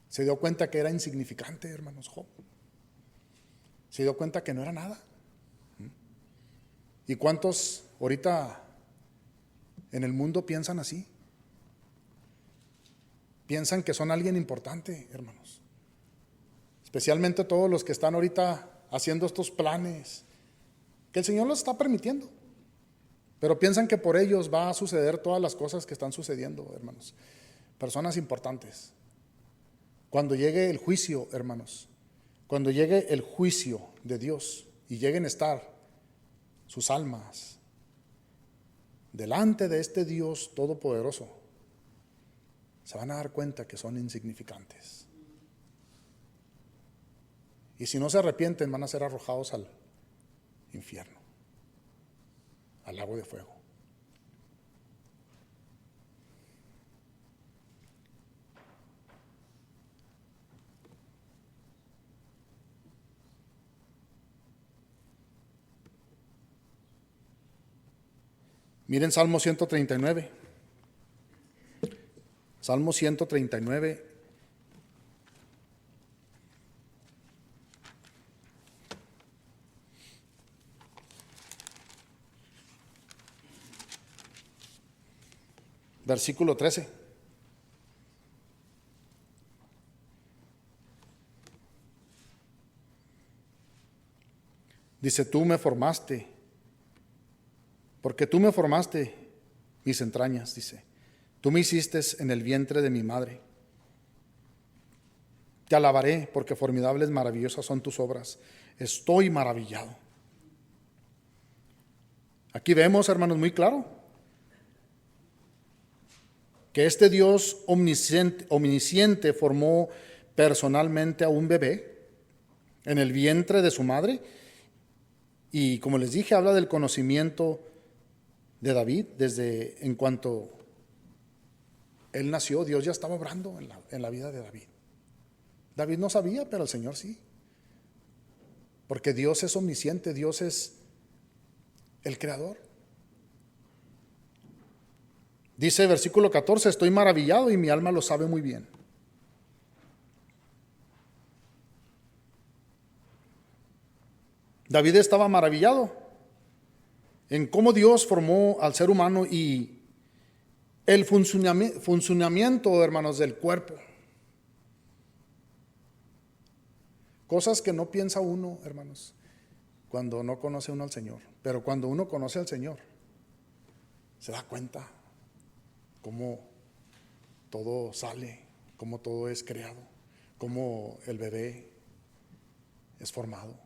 Se dio cuenta que era insignificante, hermanos, Job. Se dio cuenta que no era nada. ¿Y cuántos ahorita en el mundo piensan así? Piensan que son alguien importante, hermanos. Especialmente todos los que están ahorita haciendo estos planes, que el Señor los está permitiendo. Pero piensan que por ellos va a suceder todas las cosas que están sucediendo, hermanos. Personas importantes. Cuando llegue el juicio, hermanos, cuando llegue el juicio de Dios y lleguen a estar sus almas delante de este Dios todopoderoso, se van a dar cuenta que son insignificantes. Y si no se arrepienten, van a ser arrojados al infierno, al lago de fuego. Miren Salmo 139. Salmo 139. Versículo 13. Dice, tú me formaste, porque tú me formaste mis entrañas, dice. Tú me hiciste en el vientre de mi madre. Te alabaré porque formidables, maravillosas son tus obras. Estoy maravillado. Aquí vemos, hermanos, muy claro que este Dios omnisciente formó personalmente a un bebé en el vientre de su madre. Y como les dije, habla del conocimiento de David. Desde en cuanto él nació, Dios ya estaba obrando en la vida de David. David no sabía, pero el Señor sí. Porque Dios es omnisciente, Dios es el creador. Dice versículo 14, estoy maravillado y mi alma lo sabe muy bien. David estaba maravillado en cómo Dios formó al ser humano y el funcionamiento, hermanos, del cuerpo. Cosas que no piensa uno, hermanos, cuando no conoce uno al Señor. Pero cuando uno conoce al Señor, se da cuenta cómo todo sale, cómo todo es creado, cómo el bebé es formado.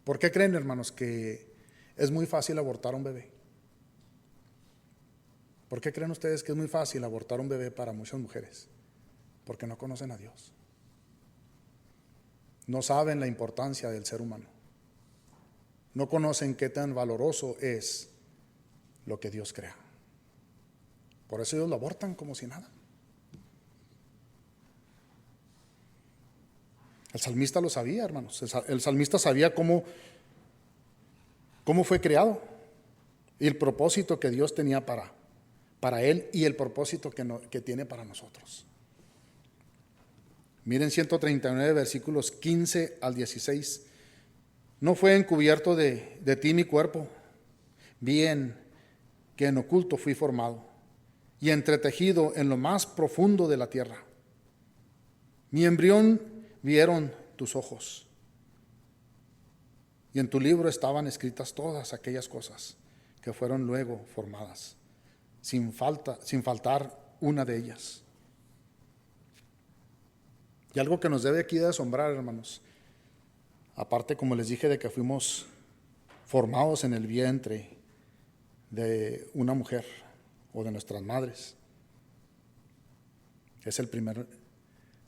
¿Por qué creen, hermanos, que es muy fácil abortar a un bebé? ¿Por qué creen ustedes que es muy fácil abortar un bebé para muchas mujeres? Porque no conocen a Dios. No saben la importancia del ser humano. No conocen qué tan valoroso es lo que Dios crea. Por eso ellos lo abortan como si nada. El salmista lo sabía, hermanos. El salmista sabía cómo fue creado y el propósito que Dios tenía para él y el propósito que tiene para nosotros. Miren 139 versículos 15 al 16. No fue encubierto de ti mi cuerpo, bien que en oculto fui formado y entretejido en lo más profundo de la tierra. Mi embrión vieron tus ojos y en tu libro estaban escritas todas aquellas cosas que fueron luego formadas, sin faltar una de ellas. Y algo que nos debe aquí de asombrar, hermanos, aparte, como les dije, de que fuimos formados en el vientre de una mujer o de nuestras madres, es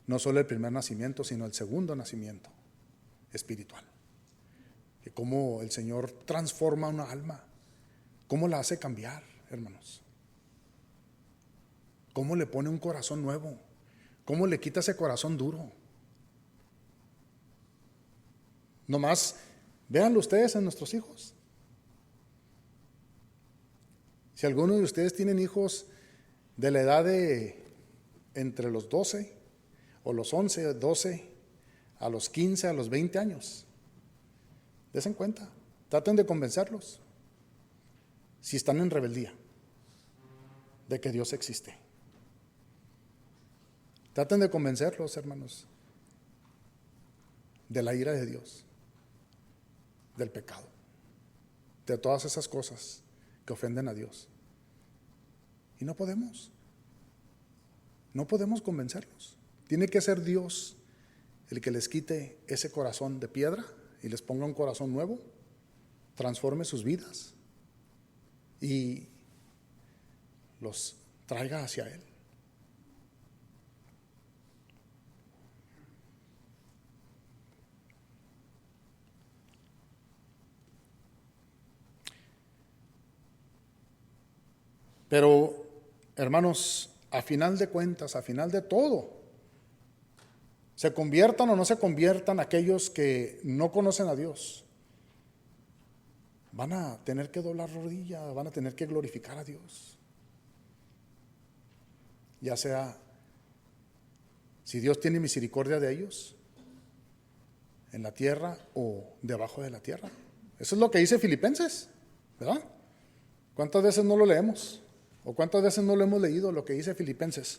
no solo el primer nacimiento, sino el segundo nacimiento espiritual. Que cómo el Señor transforma una alma, cómo la hace cambiar, hermanos. Cómo le pone un corazón nuevo, cómo le quita ese corazón duro. Nomás, véanlo ustedes en nuestros hijos. Si alguno de ustedes tienen hijos de la edad de entre los 12 o los 11, 12, a los 15, a los 20 años, desen cuenta, traten de convencerlos, si están en rebeldía, de que Dios existe. Traten de convencerlos, hermanos, de la ira de Dios, del pecado, de todas esas cosas que ofenden a Dios. Y no podemos convencerlos. Tiene que ser Dios el que les quite ese corazón de piedra y les ponga un corazón nuevo, transforme sus vidas y los traiga hacia Él. Pero, hermanos, a final de cuentas, a final de todo, se conviertan o no se conviertan aquellos que no conocen a Dios, van a tener que doblar rodilla, van a tener que glorificar a Dios. Ya sea, si Dios tiene misericordia de ellos, en la tierra o debajo de la tierra. Eso es lo que dice Filipenses, ¿verdad? ¿Cuántas veces no lo leemos? ¿O cuántas veces no lo hemos leído lo que dice Filipenses?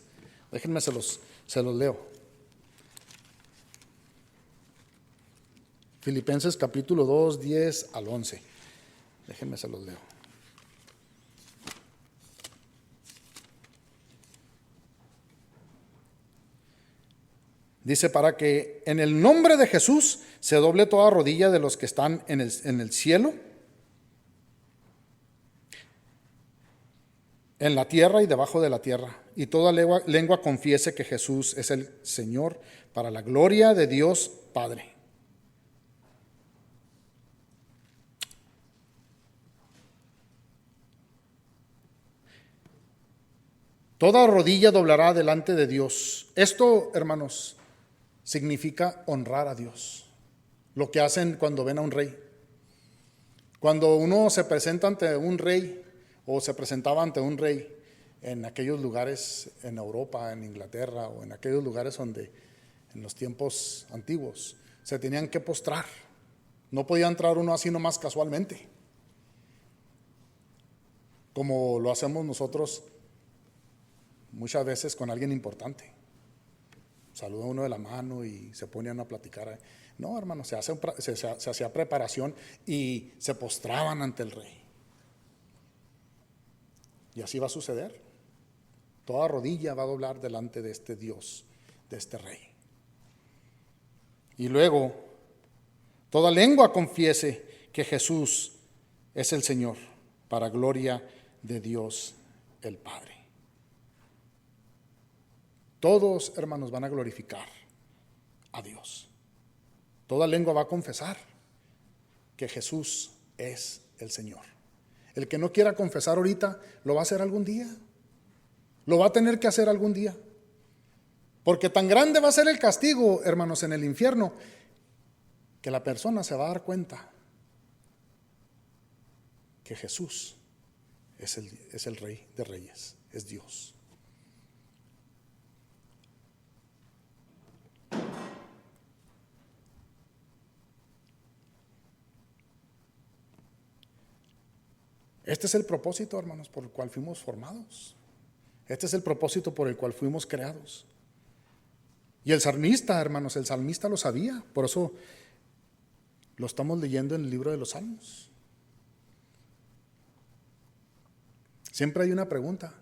Déjenme, se los leo. Filipenses capítulo 2, 10 al 11. Déjenme se los leo. Dice, para que en el nombre de Jesús se doble toda rodilla de los que están en el cielo, en la tierra y debajo de la tierra, y toda lengua confiese que Jesús es el Señor, para la gloria de Dios Padre. Toda rodilla doblará delante de Dios. Esto, hermanos, significa honrar a Dios. Lo que hacen cuando ven a un rey. Cuando uno se presenta ante un rey o se presentaba ante un rey en aquellos lugares en Europa, en Inglaterra o en aquellos lugares donde en los tiempos antiguos se tenían que postrar. No podía entrar uno así nomás casualmente, como lo hacemos nosotros muchas veces con alguien importante. Saluda uno de la mano y se ponían a platicar. No, hermano, se hacía preparación y se postraban ante el rey. Y así va a suceder. Toda rodilla va a doblar delante de este Dios, de este rey. Y luego, toda lengua confiese que Jesús es el Señor, para gloria de Dios el Padre. Todos, hermanos, van a glorificar a Dios. Toda lengua va a confesar que Jesús es el Señor. El que no quiera confesar ahorita, lo va a hacer algún día. Lo va a tener que hacer algún día. Porque tan grande va a ser el castigo, hermanos, en el infierno, que la persona se va a dar cuenta que Jesús es el Rey de Reyes, es Dios. Este es el propósito, hermanos, por el cual fuimos formados. Este es el propósito por el cual fuimos creados. Y el salmista, hermanos, el salmista lo sabía. Por eso lo estamos leyendo en el libro de los Salmos. Siempre hay una pregunta.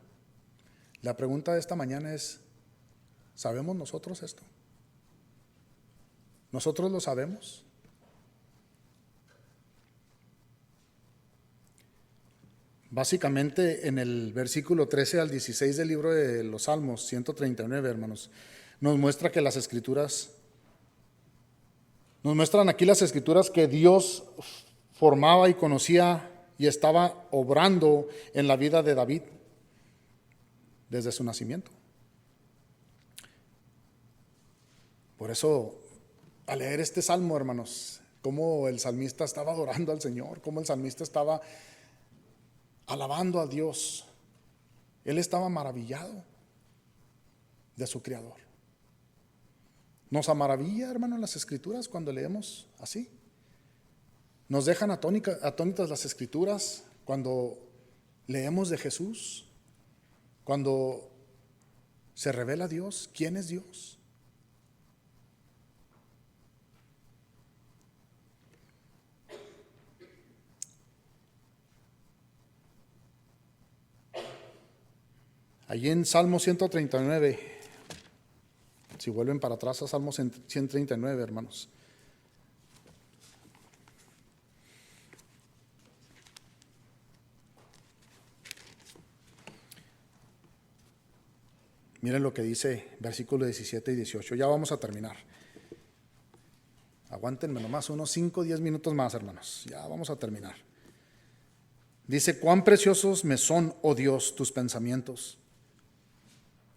La pregunta de esta mañana es, ¿sabemos nosotros esto? ¿Nosotros lo sabemos? Básicamente en el versículo 13 al 16 del libro de los Salmos, 139, hermanos, nos muestra que las escrituras, nos muestran aquí las escrituras que Dios formaba y conocía y estaba obrando en la vida de David desde su nacimiento. Por eso, al leer este salmo, hermanos, cómo el salmista estaba adorando al Señor, cómo el salmista estaba alabando a Dios. Él estaba maravillado de su Creador. Nos maravilla, hermano, las Escrituras cuando leemos así. Nos dejan atónitas las Escrituras cuando leemos de Jesús, cuando se revela Dios. ¿Quién es Dios? Allí en Salmo 139, si vuelven para atrás a Salmo 139, hermanos. Miren lo que dice versículos 17 y 18. Ya vamos a terminar. Aguántenme nomás unos 5 o 10 minutos más, hermanos. Ya vamos a terminar. Dice, cuán preciosos me son, oh Dios, tus pensamientos.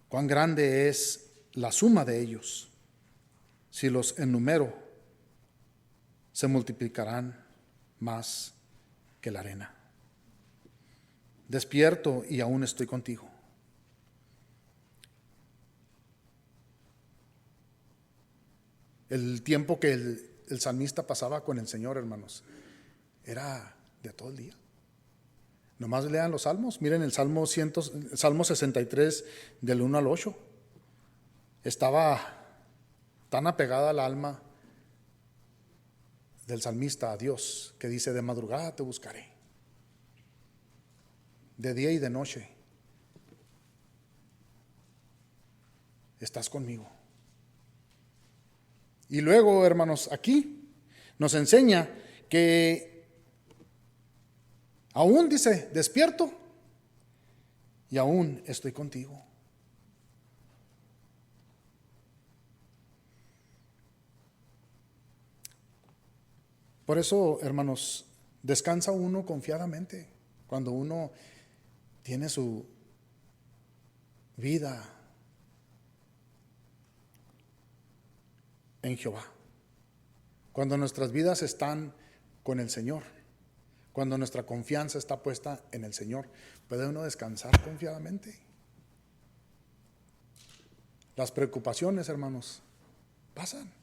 Cuán grande es la suma de ellos. Si los enumero, se multiplicarán más que la arena. Despierto y aún estoy contigo. El tiempo que el salmista pasaba con el Señor, hermanos, era de todo el día. Nomás lean los salmos. Miren el Salmo 63 del 1 al 8. Estaba tan apegada al alma del salmista a Dios, que dice: de madrugada te buscaré, de día y de noche estás conmigo. Y luego, hermanos, aquí nos enseña que aún dice: despierto y aún estoy contigo. Por eso, hermanos, descansa uno confiadamente cuando uno tiene su vida en Jehová. Cuando nuestras vidas están con el Señor, cuando nuestra confianza está puesta en el Señor, puede uno descansar confiadamente. Las preocupaciones, hermanos, pasan.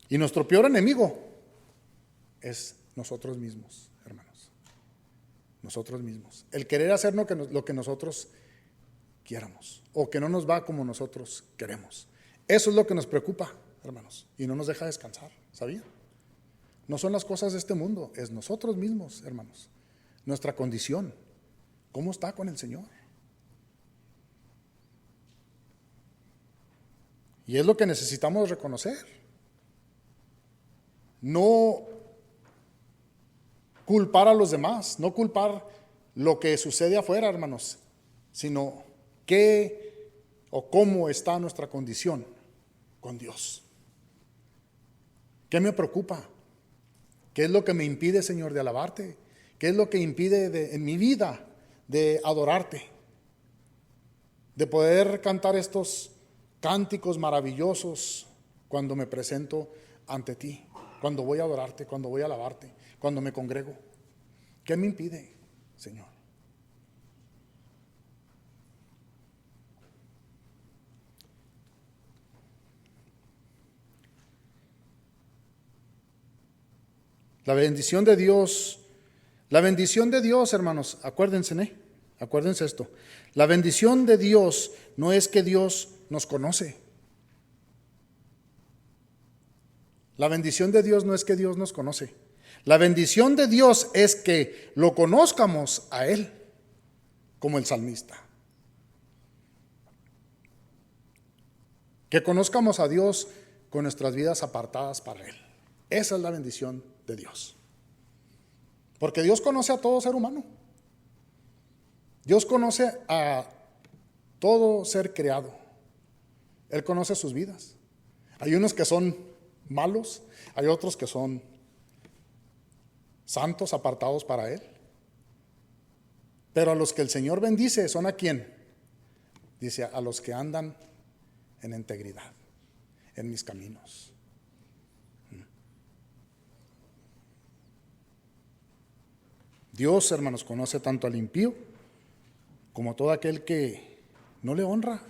Y nuestro peor enemigo es nosotros mismos, hermanos. Nosotros mismos. El querer hacer lo que nosotros quieramos, o que no nos va como nosotros queremos. Eso es lo que nos preocupa, hermanos, y no nos deja descansar, ¿sabían? No son las cosas de este mundo, es nosotros mismos, hermanos. Nuestra condición, ¿cómo está con el Señor? Y es lo que necesitamos reconocer. No culpar a los demás, no culpar lo que sucede afuera, hermanos, sino qué o cómo está nuestra condición con Dios. ¿Qué me preocupa? ¿Qué es lo que me impide, Señor, de alabarte? ¿Qué es lo que impide en mi vida de adorarte? De poder cantar estos cánticos maravillosos cuando me presento ante ti, cuando voy a adorarte, cuando voy a alabarte, cuando me congrego. ¿Qué me impide, Señor? La bendición de Dios, hermanos, acuérdense esto. La bendición de Dios no es que Dios nos conoce. La bendición de Dios no es que Dios nos conoce. La bendición de Dios es que lo conozcamos a Él, como el salmista. Que conozcamos a Dios con nuestras vidas apartadas para Él. Esa es la bendición de Dios. Porque Dios conoce a todo ser humano. Dios conoce a todo ser creado. Él conoce sus vidas. Hay unos que son malos, hay otros que son santos, apartados para Él. Pero a los que el Señor bendice, ¿son a quién? Dice: a los que andan en integridad, en mis caminos. Dios, hermanos, conoce tanto al impío como a todo aquel que no le honra,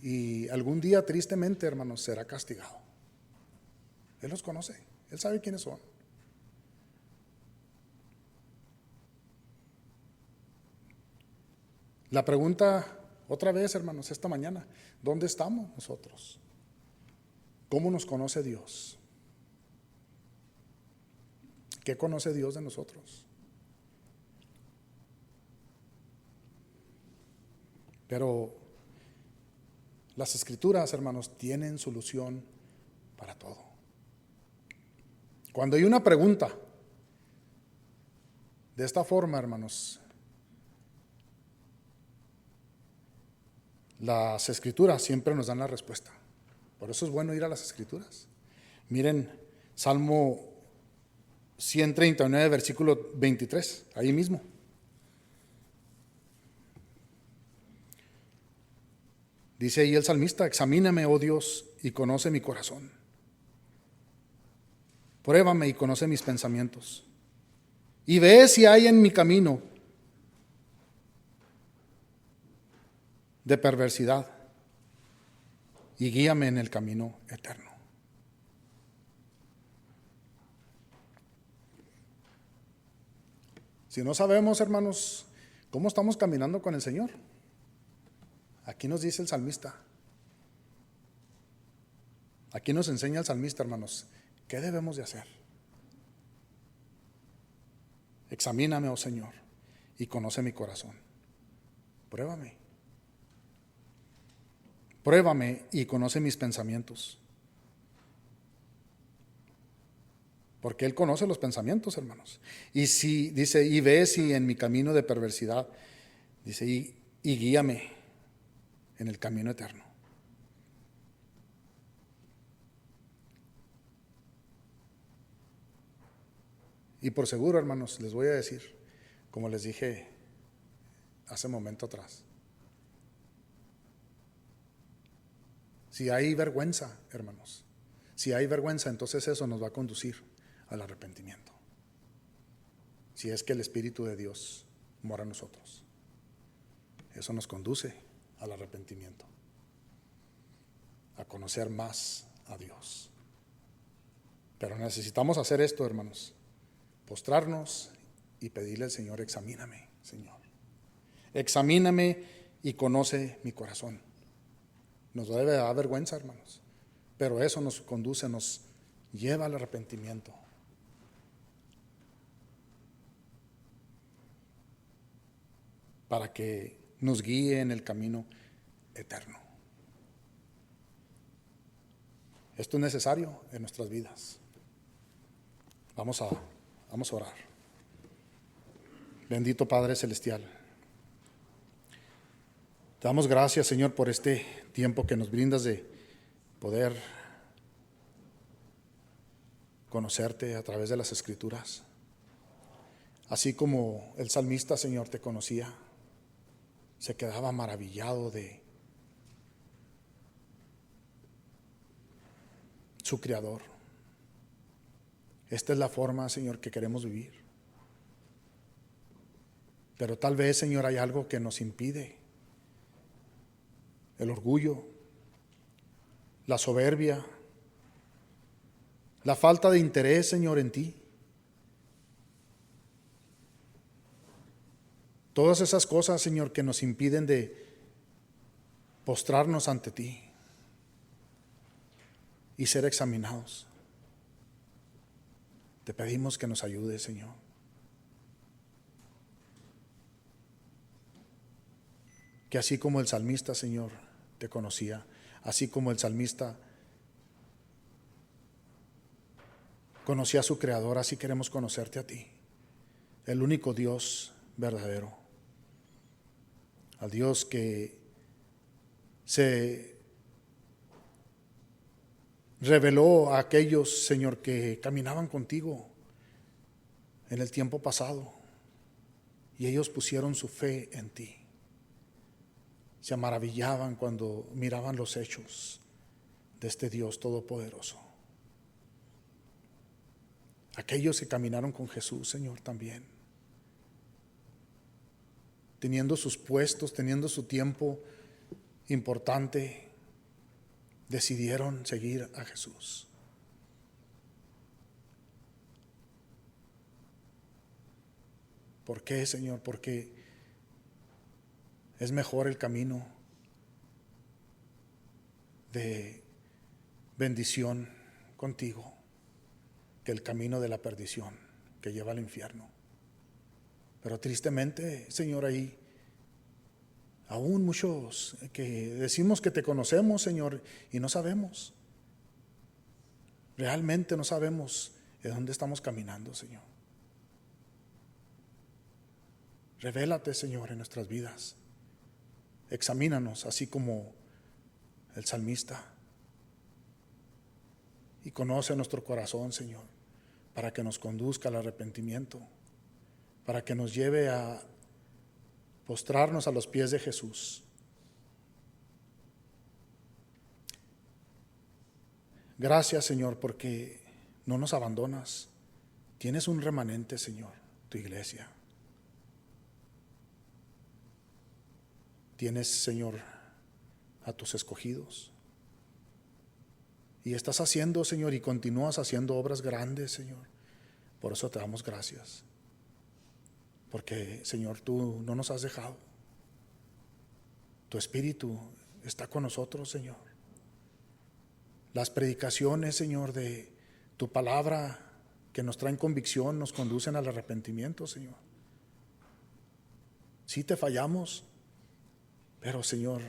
y algún día, tristemente, hermanos, será castigado. Él los conoce, Él sabe quiénes son. La pregunta, otra vez, hermanos, esta mañana: ¿dónde estamos nosotros? ¿Cómo nos conoce Dios? ¿Qué conoce Dios de nosotros? Pero las Escrituras, hermanos, tienen solución para todo. Cuando hay una pregunta de esta forma, hermanos, las Escrituras siempre nos dan la respuesta. Por eso es bueno ir a las Escrituras. Miren, Salmo 139, versículo 23, ahí mismo. Dice ahí el salmista: examíname, oh Dios, y conoce mi corazón. Pruébame y conoce mis pensamientos. Y ve si hay en mi camino de perversidad, y guíame en el camino eterno. Si no sabemos, hermanos, cómo estamos caminando con el Señor, aquí nos dice el salmista: Aquí nos enseña el salmista, hermanos, ¿qué debemos de hacer? Examíname, oh Señor, y conoce mi corazón. Pruébame. Pruébame y conoce mis pensamientos. Porque Él conoce los pensamientos, hermanos. Y si, dice, y ve si en mi camino de perversidad, dice, y guíame en el camino eterno. Y por seguro, hermanos, les voy a decir, como les dije hace momento atrás, si hay vergüenza, hermanos, si hay vergüenza, entonces eso nos va a conducir al arrepentimiento. Si es que el Espíritu de Dios mora en nosotros, eso nos conduce al arrepentimiento, a conocer más a Dios. Pero necesitamos hacer esto, hermanos, postrarnos y pedirle al Señor, examíname, Señor. Examíname y conoce mi corazón. Nos debe dar vergüenza, hermanos, pero eso nos conduce, nos lleva al arrepentimiento. Para que nos guíe en el camino eterno. Esto es necesario en nuestras vidas. Vamos a orar. Bendito Padre Celestial, te damos gracias, Señor, por este tiempo que nos brindas de poder conocerte a través de las Escrituras. Así como el salmista, Señor, te conocía, se quedaba maravillado de su Creador. Esta es la forma, Señor, que queremos vivir. Pero tal vez, Señor, hay algo que nos impide. El orgullo, la soberbia, la falta de interés, Señor, en ti. Todas esas cosas, Señor, que nos impiden de postrarnos ante ti y ser examinados. Te pedimos que nos ayudes, Señor. Que así como el salmista, Señor, te conocía, así como el salmista conocía a su Creador, así queremos conocerte a ti, el único Dios verdadero, al Dios que se reveló a aquellos, Señor, que caminaban contigo en el tiempo pasado y ellos pusieron su fe en ti. Se maravillaban cuando miraban los hechos de este Dios todopoderoso. Aquellos que caminaron con Jesús, Señor, también, teniendo sus puestos, teniendo su tiempo importante, decidieron seguir a Jesús. ¿Por qué, Señor? Porque es mejor el camino de bendición contigo que el camino de la perdición que lleva al infierno. Pero tristemente, Señor, ahí aún muchos que decimos que te conocemos, Señor, y no sabemos. Realmente no sabemos de dónde estamos caminando, Señor. Revélate, Señor, en nuestras vidas. Examínanos así como el salmista. Y conoce nuestro corazón, Señor, para que nos conduzca al arrepentimiento, para que nos lleve a postrarnos a los pies de Jesús. Gracias, Señor, porque no nos abandonas. Tienes un remanente, Señor, tu iglesia. Tienes, Señor, a tus escogidos. Y estás haciendo, Señor, y continúas haciendo obras grandes, Señor. Por eso te damos gracias. Porque, Señor, tú no nos has dejado. Tu Espíritu está con nosotros, Señor. las predicaciones, Señor, de tu palabra que nos traen convicción, nos conducen al arrepentimiento, Señor. Sí te fallamos, pero Señor,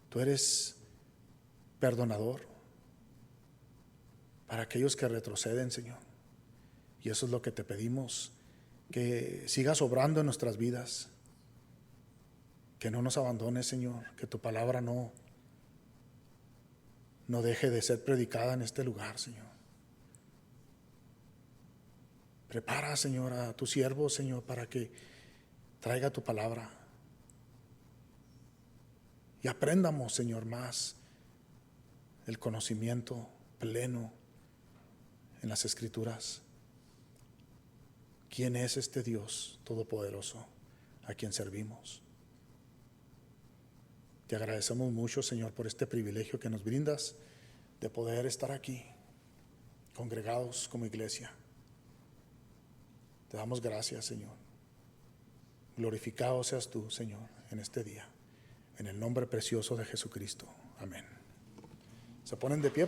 tú eres perdonador para aquellos que retroceden, Señor. Y eso es lo que te pedimos, que sigas obrando en nuestras vidas, que no nos abandones, Señor, que tu palabra no deje de ser predicada en este lugar, Señor. Prepara, Señor, a tu siervo, Señor, para que traiga tu palabra y aprendamos, Señor, más el conocimiento pleno en las Escrituras. ¿Quién es este Dios todopoderoso a quien servimos? Te agradecemos mucho, Señor, por este privilegio que nos brindas de poder estar aquí, congregados como iglesia. Te damos gracias, Señor. Glorificado seas tú, Señor, en este día. En el nombre precioso de Jesucristo. Amén. Se ponen de pie.